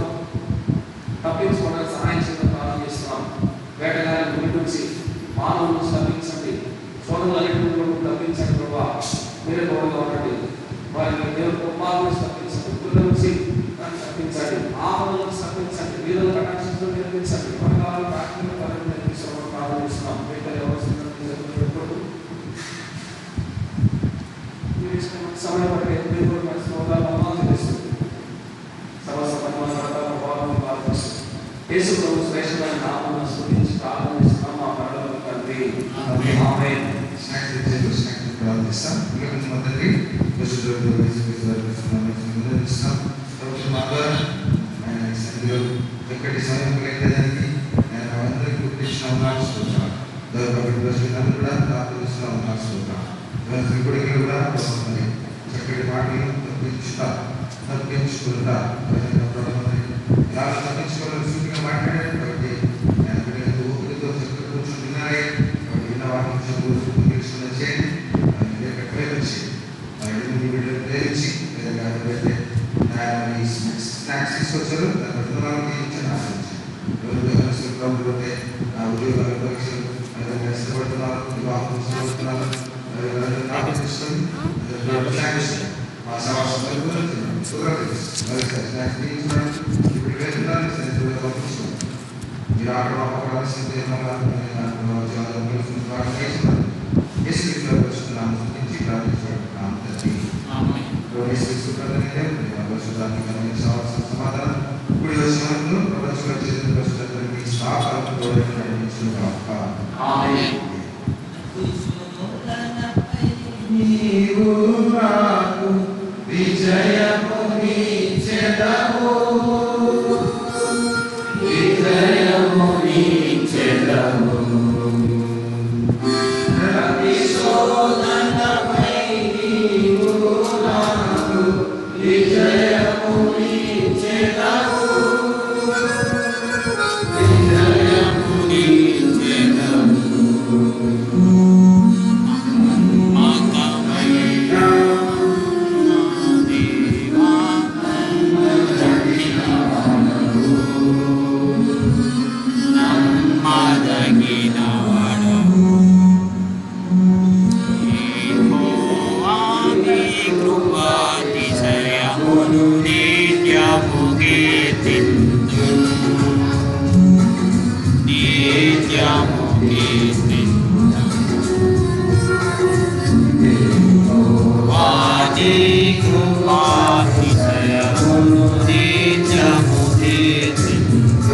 తప్పించుకోవడానికి సహాయం చేయడం ప్రారంభం చేస్తున్నాం. వేటగారి గురి నుంచి మానవులను తప్పించండి, సోదరులన్నింటినీ తప్పించండి ప్రభావ. మీరే తోడుగా ఉండండి. వారిని దేవుని కుమారులను తప్పించండి, గురి నుంచి తప్పించండి, ఆపదల నుంచి తప్పించండి, వీరులు కటాక్షించడం నేర్పించండి. పరకాలను ప్రార్థన పరంగా నేర్పించడం ప్రారంభిస్తున్నాం. వీటిలో ఎవరు సమయం పట్టే సమస్త ప్రభావం పాల్గొస్తుంది. యేసు ప్రభు శ్రేష్టమైన నామమును స్తుతించి ప్రార్థన చేస్తున్నాం. మా పరలోక తండ్రి ఆమేన్. ప్రార్థిస్తాం. ఇక మొదటి ఎక్కడి సమయం లేదని నేను అందరికీ గుర్తించిన ఉన్నాను చూద్దాం. కూడా ప్రార్థిస్తున్నా ఉన్నాను చూద్దాం. త్రిపుడికి కూడా చక్కటి మాటలు తప్పించుకుంటా తప్పించుకోవాలని సూటిగా మాట్లాడారు. కాబట్టి నేను ఊపిరితో చక్కగా కూర్చుంటున్నారే. కాబట్టి విన్న వాటిని తెలుసుకున్న చేయండి. ప్రేమించి ప్రేమించి స్నాక్స్ తీసుకొచ్చారు. దాని విత్తనాలకి ఆలోచించి నా ఉద్యోగాల పరీక్షలు ఇష్టపడుతున్నారు, వివాహం ఇష్టపడుతున్నారు, మా సమాజంలో మీరు ఆటలు అపకరాల్సిందే సమాధానం ఇప్పుడు యోచనలు ప్రపంచంలో చేసిన ప్రస్తుతానికి స్థాపనకు నీవు నాకు విజయము నీచెదవు, విజయము నీచెదవు. ప్రతి శోధనపై నీవు నాకు విజయము నీచెదవు, విజయము నీచెదవు.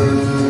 Thank you.